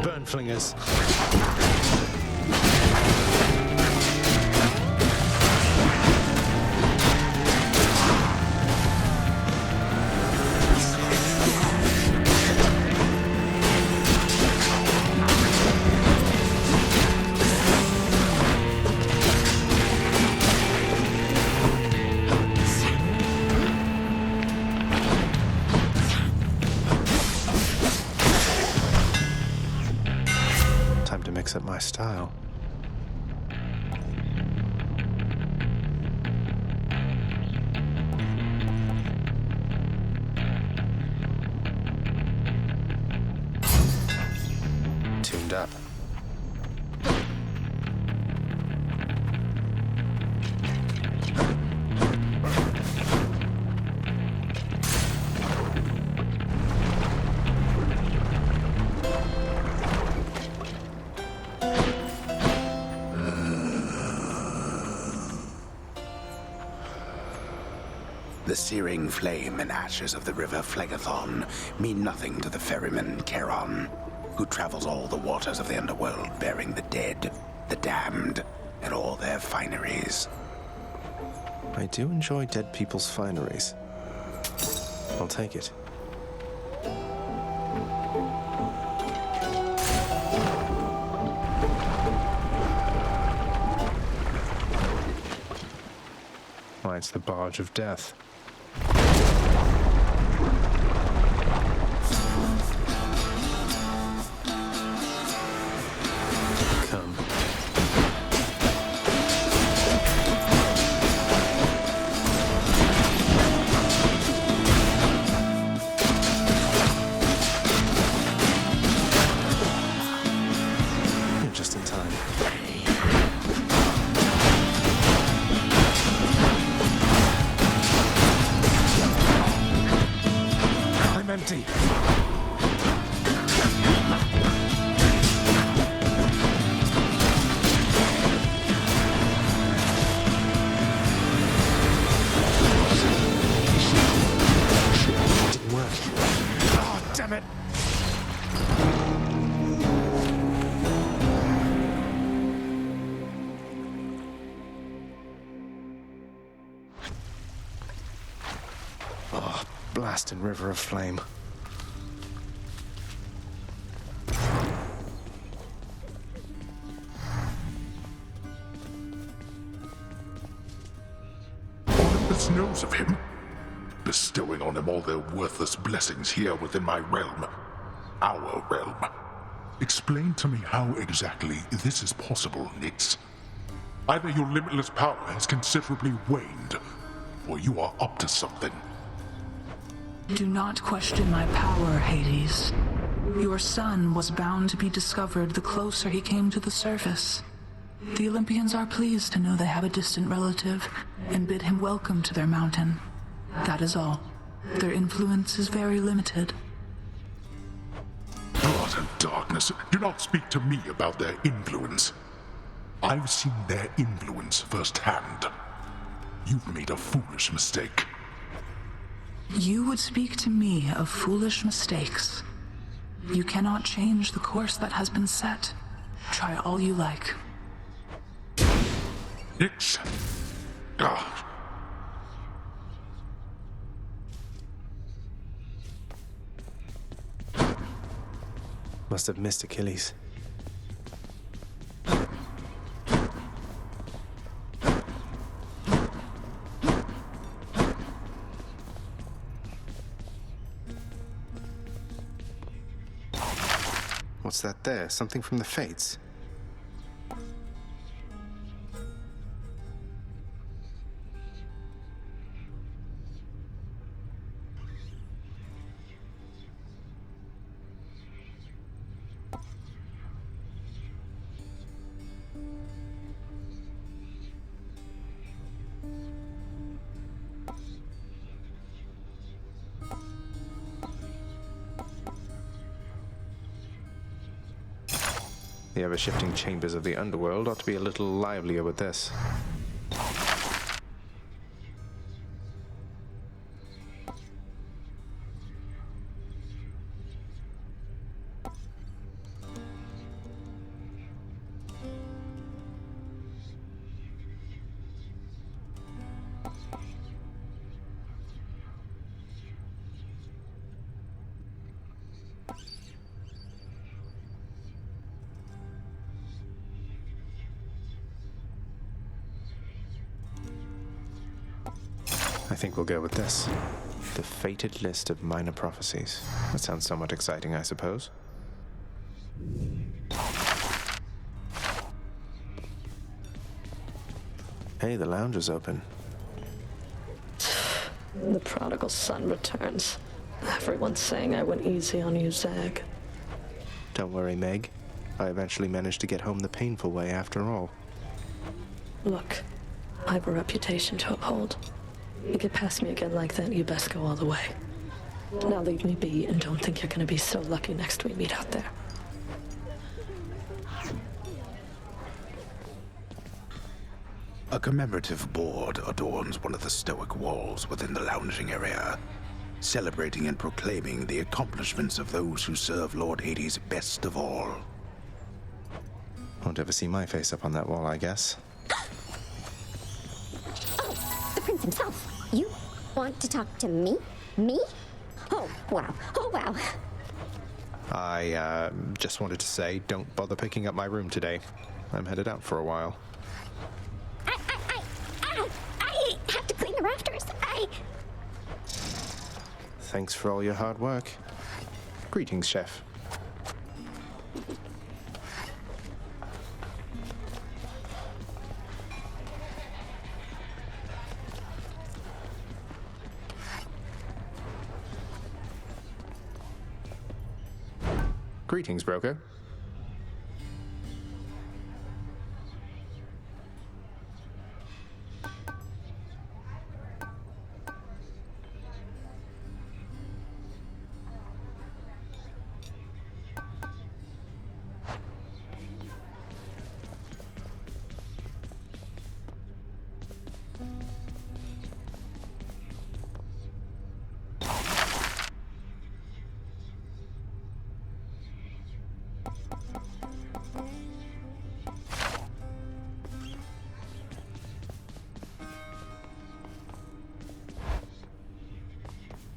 Burn flingers. Time to mix up my style. Tuned up. The searing flame and ashes of the river Phlegethon mean nothing to the ferryman Charon, who travels all the waters of the underworld bearing the dead, the damned, and all their fineries. I do enjoy dead people's fineries. I'll take it. Why, it's the Barge of Death. Come. You're just in time. I'm empty. Didn't work. Oh, damn it! Oh, blasted river of flame. Olympus knows of him, bestowing on him all their worthless blessings here within my realm. Our realm. Explain to me how exactly this is possible, Nyx. Either your limitless power has considerably waned, or you are up to something. Do not question my power, Hades. Your son was bound to be discovered the closer he came to the surface. The Olympians are pleased to know they have a distant relative and bid him welcome to their mountain. That is all. Their influence is very limited. Blood and darkness. Do not speak to me about their influence. I've seen their influence firsthand. You've made a foolish mistake. You would speak to me of foolish mistakes. You cannot change the course that has been set. Try all you like. Nix. Ah. Must have missed Achilles. What's that there? Something from the Fates? The ever-shifting chambers of the underworld ought to be a little livelier with this. I think we'll go with this. The Fated List of Minor Prophecies. That sounds somewhat exciting, I suppose. Hey, the lounge is open. The prodigal son returns. Everyone's saying I went easy on you, Zag. Don't worry, Meg. I eventually managed to get home the painful way after all. Look, I have a reputation to uphold. You get past me again like that, you best go all the way. Now leave me be and don't think you're gonna be so lucky next we meet out there. A commemorative board adorns one of the stoic walls within the lounging area, celebrating and proclaiming the accomplishments of those who serve Lord Hades best of all. Won't ever see my face up on that wall, I guess. Oh, the prince himself. You want to talk to me? Me? Oh, wow. Oh, wow. I just wanted to say, don't bother picking up my room today. I'm headed out for a while. I have to clean the rafters. Thanks for all your hard work. Greetings, Chef. Greetings, broker.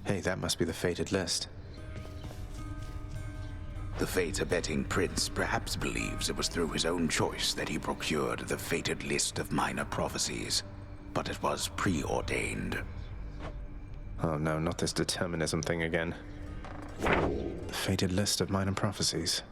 Hey, that must be the Fated List. The fate-abetting prince perhaps believes it was through his own choice that he procured the Fated List of Minor Prophecies, but it was preordained. Oh no, not this determinism thing again. The Fated List of Minor Prophecies.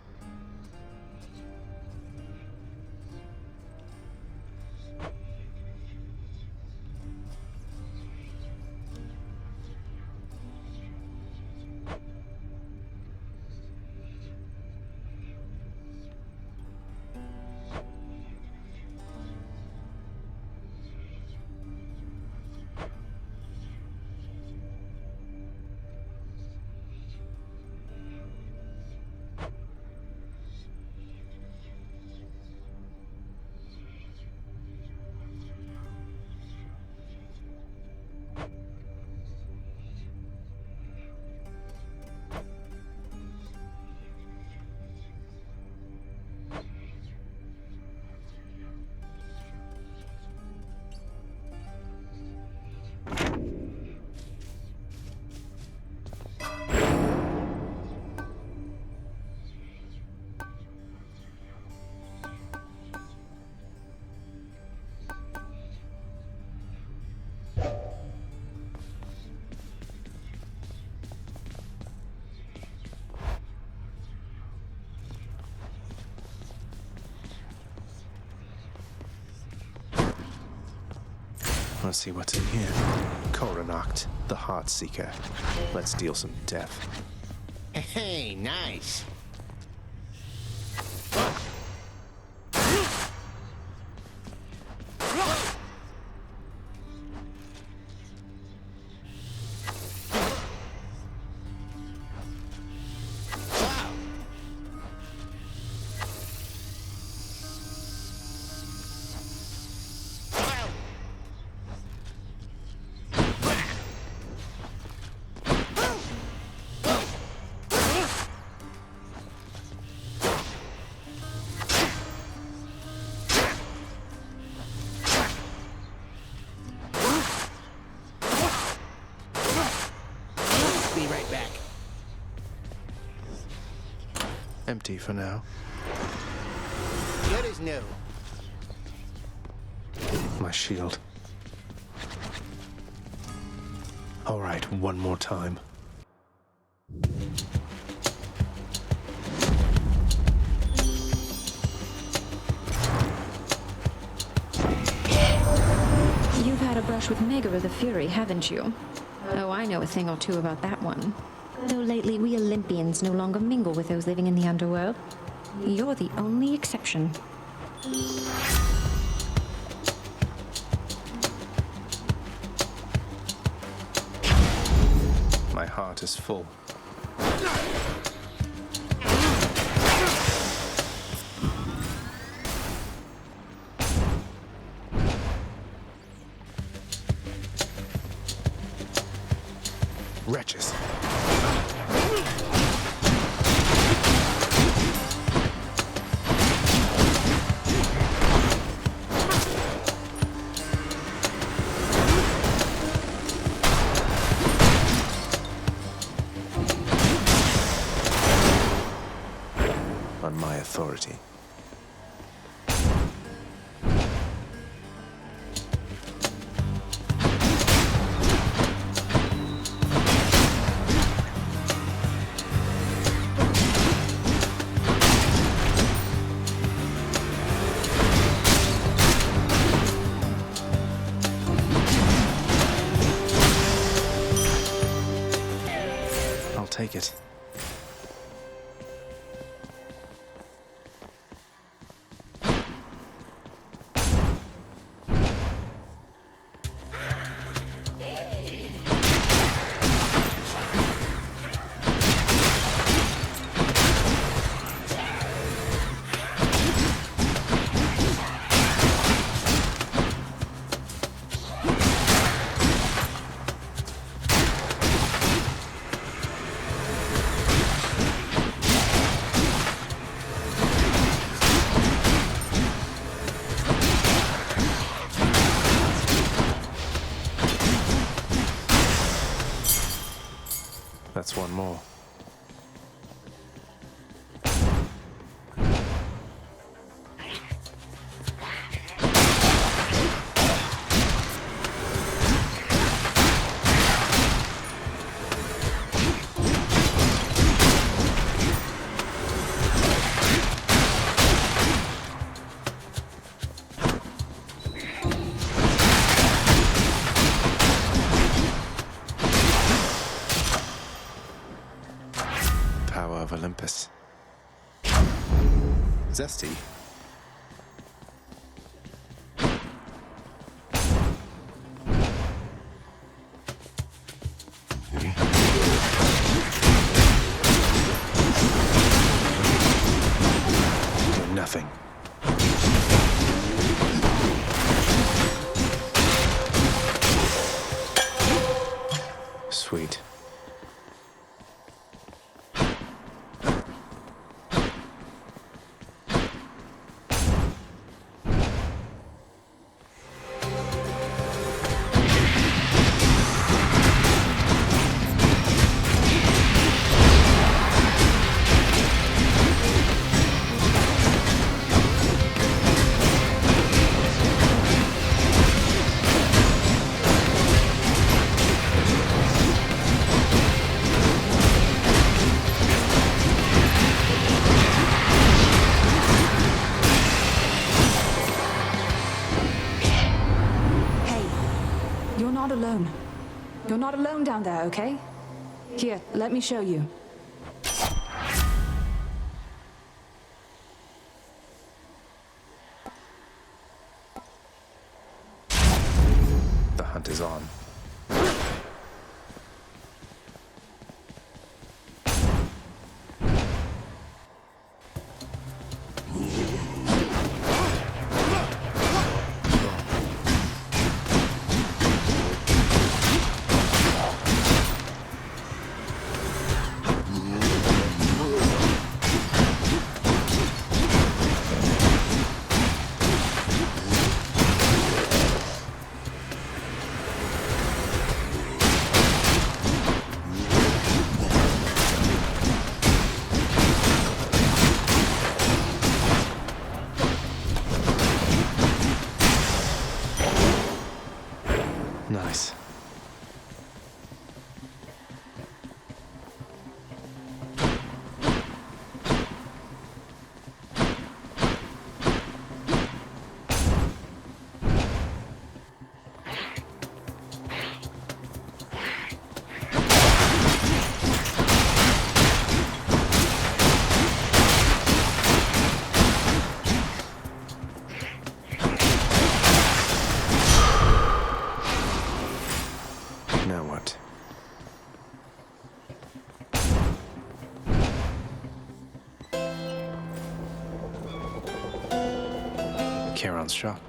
Let's see what's in here. Coronacht, the Heartseeker. Let's deal some death. Hey, nice. Be right back. Empty for now. Good as new. My shield. All right, one more time. You've had a brush with Megara the Fury, haven't you? Oh, I know a thing or two about that one. Though lately we Olympians no longer mingle with those living in the underworld. You're the only exception. My heart is full. Wretches. On my authority. I'll take it. That's one more. Power of Olympus. Zesty. Nothing. Sweet. You're not alone down there, okay? Here, let me show you. The hunt is on. Nice. Now what? Charon's shop.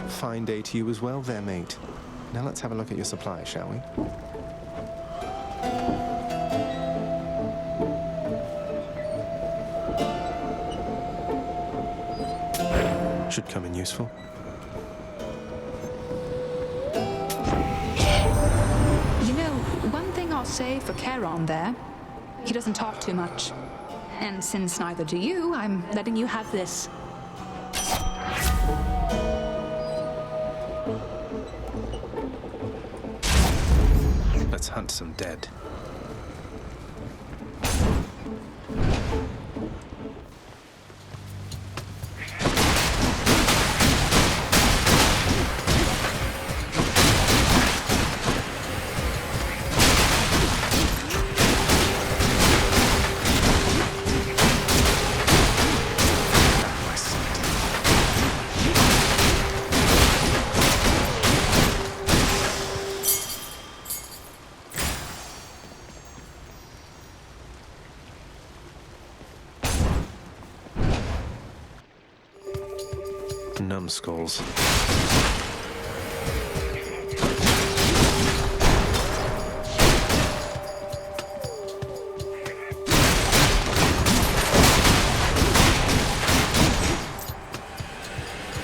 Fine day to you as well there, mate. Now let's have a look at your supply, shall we? Should come in useful. You know, one thing I'll say for Charon there, he doesn't talk too much. And since neither do you, I'm letting you have this. Let's hunt some dead. Numbskulls.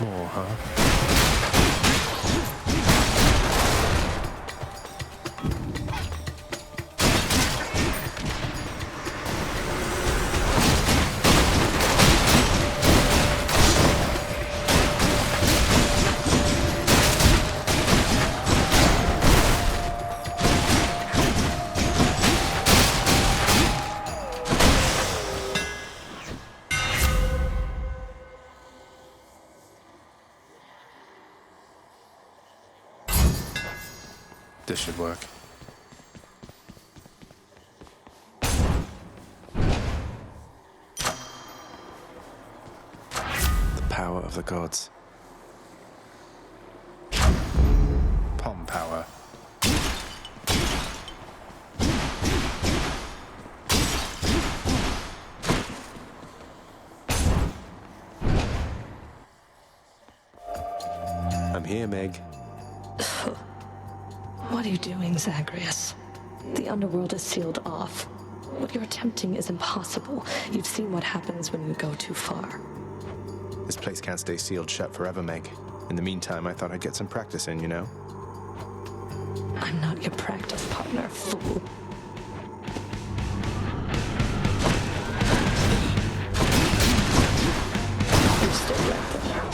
More, huh? This should work. The power of the gods. Pom power. I'm here, Meg. What are you doing, Zagreus? The underworld is sealed off. What you're attempting is impossible. You've seen what happens when you go too far. This place can't stay sealed shut forever, Meg. In the meantime, I thought I'd get some practice in, you know? I'm not your practice partner, fool. You stay right there.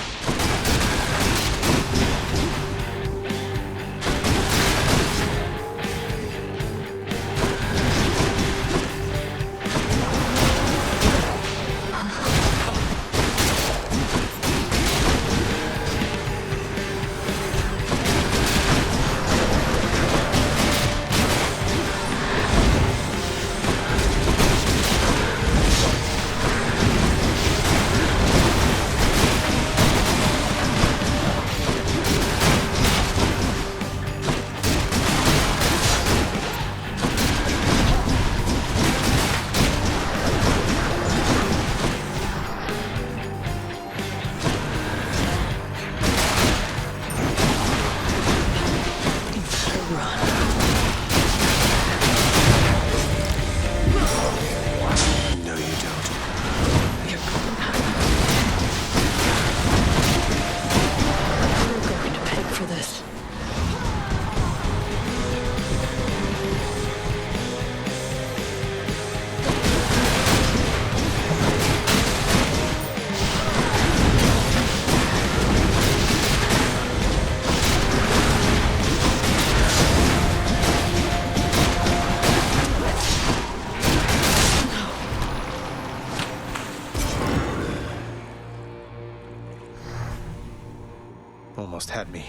almost had me.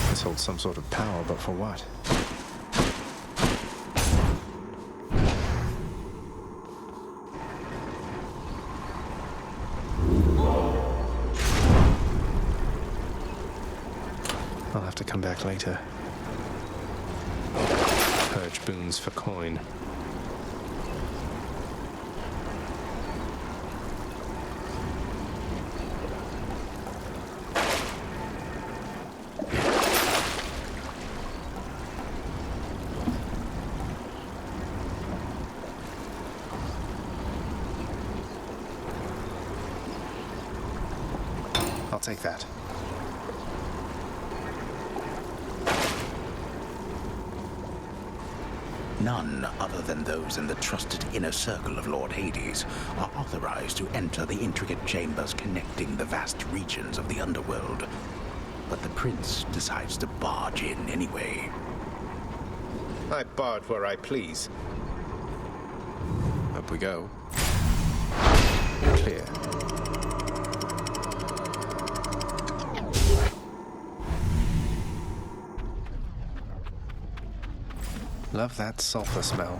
This holds some sort of power, but for what? I'll have to come back later. Purge boons for coin. I'll take that. None other than those in the trusted inner circle of Lord Hades are authorized to enter the intricate chambers connecting the vast regions of the underworld. But the prince decides to barge in anyway. I barge where I please. Up we go. Clear. Love that sulfur smell.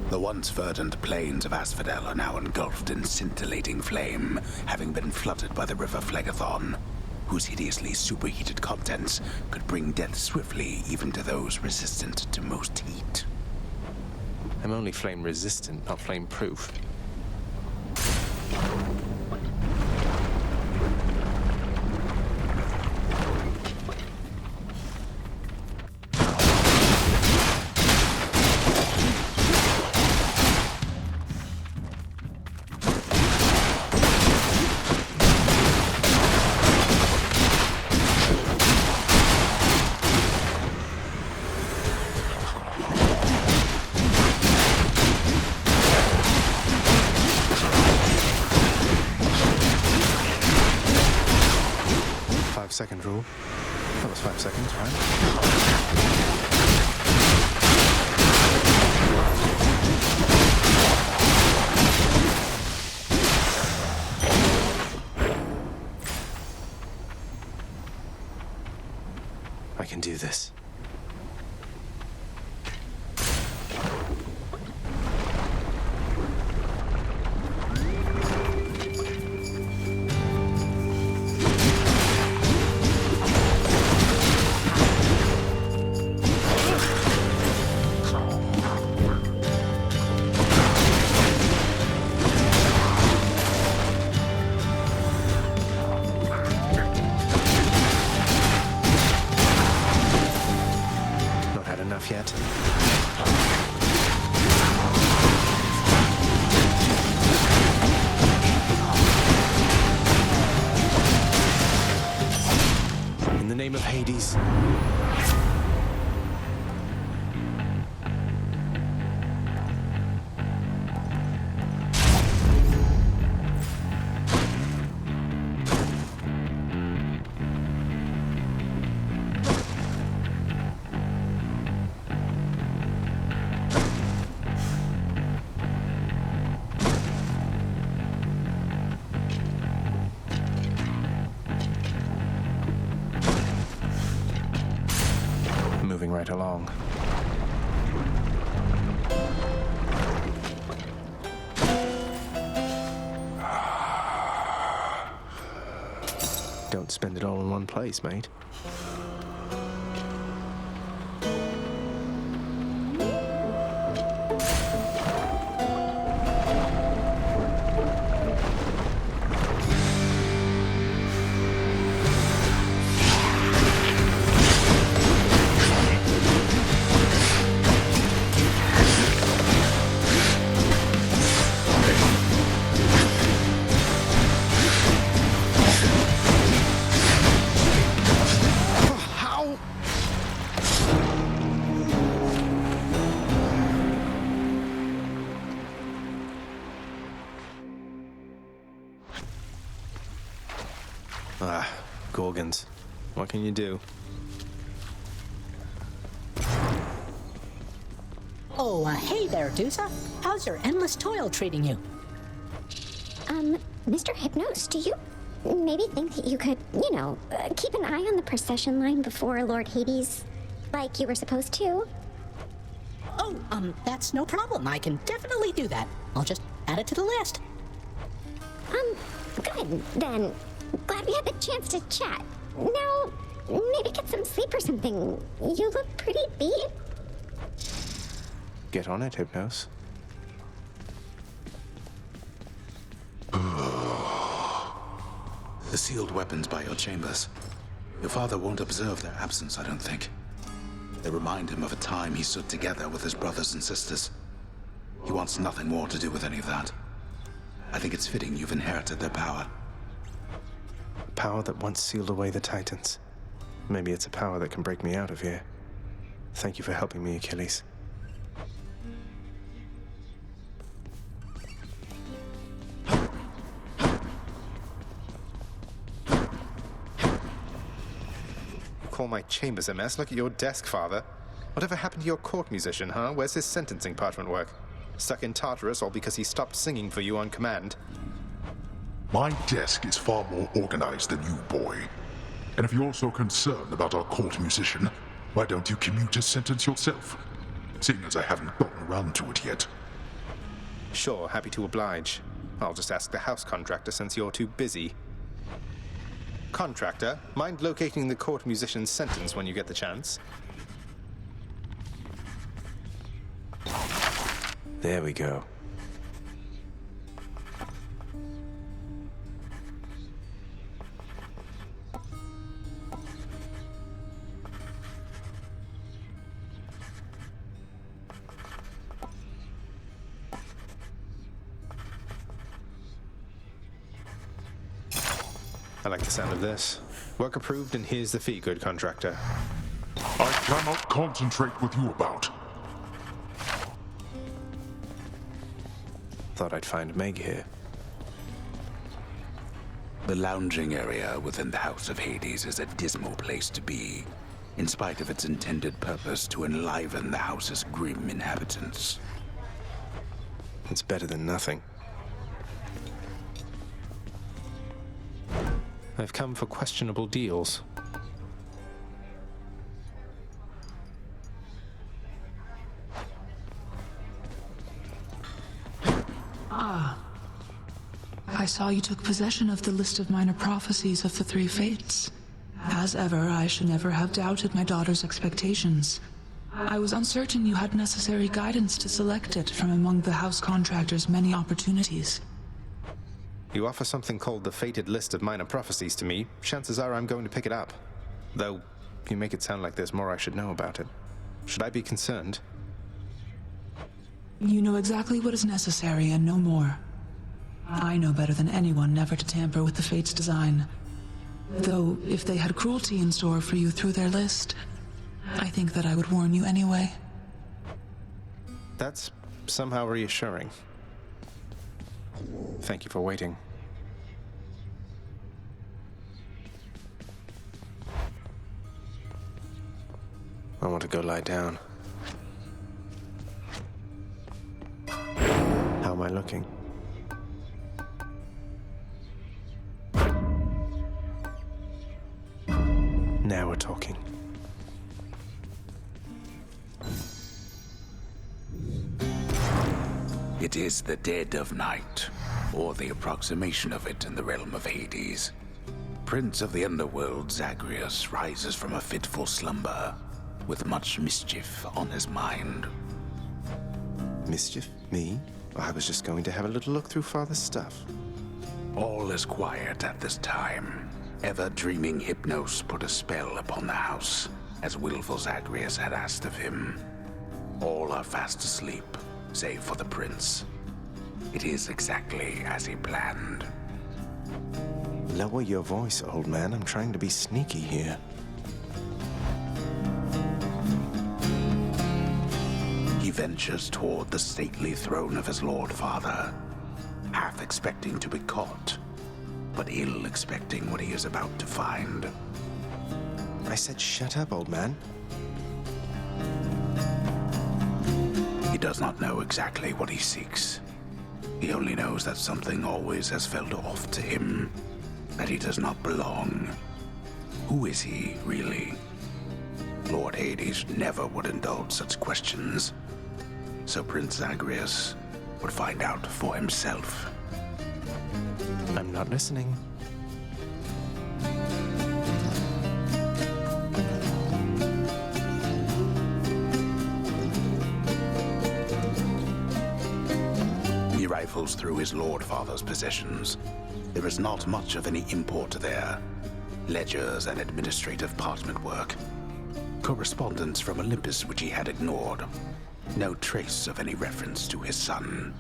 The once verdant plains of Asphodel are now engulfed in scintillating flame, having been flooded by the river Phlegethon, whose hideously superheated contents could bring death swiftly even to those resistant to most heat. I'm only flame resistant, not flame proof. Second rule. That was 5 seconds, right? I can do this. Yet. In the name of Hades. Moving right along. Don't spend it all in one place, mate. Gorgons. What can you do? Oh, hey there, Dusa. How's your endless toil treating you? Mr. Hypnos, do you maybe think that you could, keep an eye on the procession line before Lord Hades, like you were supposed to? Oh, that's no problem. I can definitely do that. I'll just add it to the list. Good, then. Glad we had the chance to chat. Now, maybe get some sleep or something. You look pretty beat. Get on it, Hypnos. The sealed weapons by your chambers. Your father won't observe their absence, I don't think. They remind him of a time he stood together with his brothers and sisters. He wants nothing more to do with any of that. I think it's fitting you've inherited their power. Power that once sealed away the Titans. Maybe it's a power that can break me out of here. Thank you for helping me, Achilles. Call my chambers a mess? Look at your desk, Father. Whatever happened to your court musician, huh? Where's his sentencing parchment work? Stuck in Tartarus all because he stopped singing for you on command? My desk is far more organized than you, boy. And if you're so concerned about our court musician, why don't you commute his sentence yourself? Seeing as I haven't gotten around to it yet. Sure, happy to oblige. I'll just ask the house contractor since you're too busy. Contractor, mind locating the court musician's sentence when you get the chance? There we go. I like the sound of this. Work approved, and here's the fee, good contractor. I cannot concentrate with you about. Thought I'd find Meg here. The lounging area within the House of Hades is a dismal place to be, in spite of its intended purpose to enliven the house's grim inhabitants. It's better than nothing. I've come for questionable deals. I saw you took possession of the list of minor prophecies of the three fates. As ever, I should never have doubted my daughter's expectations. I was uncertain you had necessary guidance to select it from among the house contractor's many opportunities. You offer something called the Fated List of Minor Prophecies to me, chances are I'm going to pick it up. Though, you make it sound like there's more I should know about it. Should I be concerned? You know exactly what is necessary and no more. I know better than anyone never to tamper with the Fates' design. Though, if they had cruelty in store for you through their list, I think that I would warn you anyway. That's somehow reassuring. Thank you for waiting. I want to go lie down. How am I looking? Now we're talking. It is the dead of night, or the approximation of it in the realm of Hades. Prince of the underworld, Zagreus, rises from a fitful slumber, with much mischief on his mind. Mischief? Me? I was just going to have a little look through Father's stuff. All is quiet at this time. Ever-dreaming Hypnos put a spell upon the house, as willful Zagreus had asked of him. All are fast asleep, save for the prince. It is exactly as he planned. Lower your voice, old man. I'm trying to be sneaky here. He ventures toward the stately throne of his lord father, half expecting to be caught, but ill expecting what he is about to find. I said shut up, old man. He does not know exactly what he seeks. He only knows that something always has felt off to him, that he does not belong. Who is he, really? Lord Hades never would indulge such questions, so Prince Zagreus would find out for himself. I'm not listening. He rifles through his Lord Father's possessions. There is not much of any import there. Ledgers and administrative parchment work. Correspondence from Olympus which he had ignored. No trace of any reference to his son.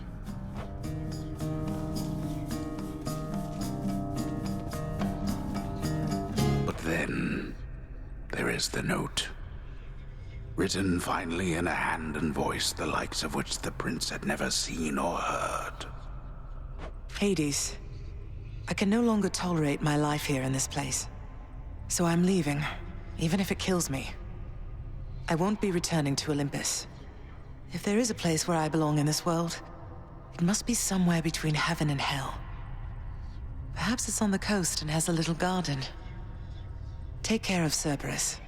But then, there is the note. Written finally in a hand and voice the likes of which the prince had never seen or heard. Hades, I can no longer tolerate my life here in this place. So I'm leaving, even if it kills me. I won't be returning to Olympus. If there is a place where I belong in this world, it must be somewhere between heaven and hell. Perhaps it's on the coast and has a little garden. Take care of Cerberus.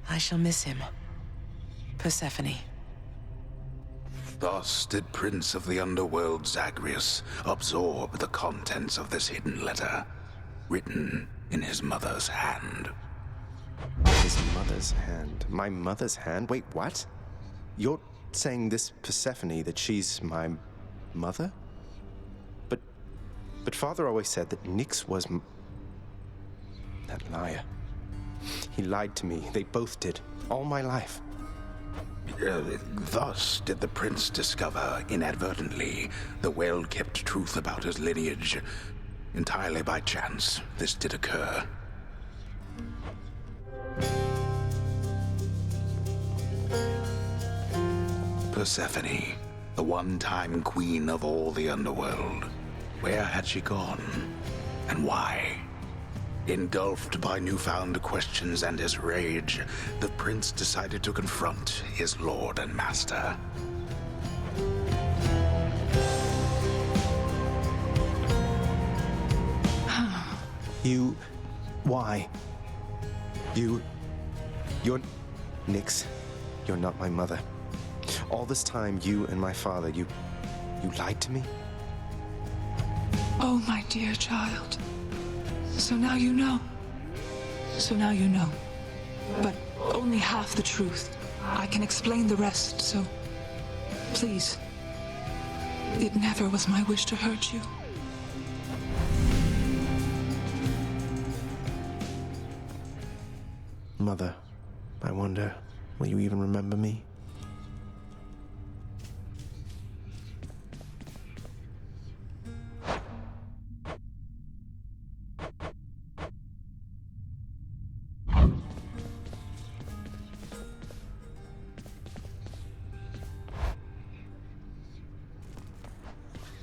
I shall miss him. Persephone. Thus did Prince of the Underworld Zagreus absorb the contents of this hidden letter, written in his mother's hand. His mother's hand? My mother's hand? Wait, what? You're saying this Persephone, that she's my mother? But Father always said that Nyx was that liar. He lied to me. They both did. All my life. Thus did the prince discover, inadvertently, the well-kept truth about his lineage. Entirely by chance, this did occur. Persephone, the one-time queen of all the underworld. Where had she gone? And why? Engulfed by newfound questions and his rage, the prince decided to confront his lord and master. You... why? You're... Nyx, you're not my mother. All this time, you and my father, you lied to me? Oh, my dear child. So now you know. So now you know. But only half the truth. I can explain the rest, so... please. It never was my wish to hurt you. Mother, I wonder, will you even remember me?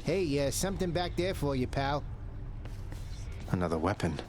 Hey, something back there for you, pal. Another weapon.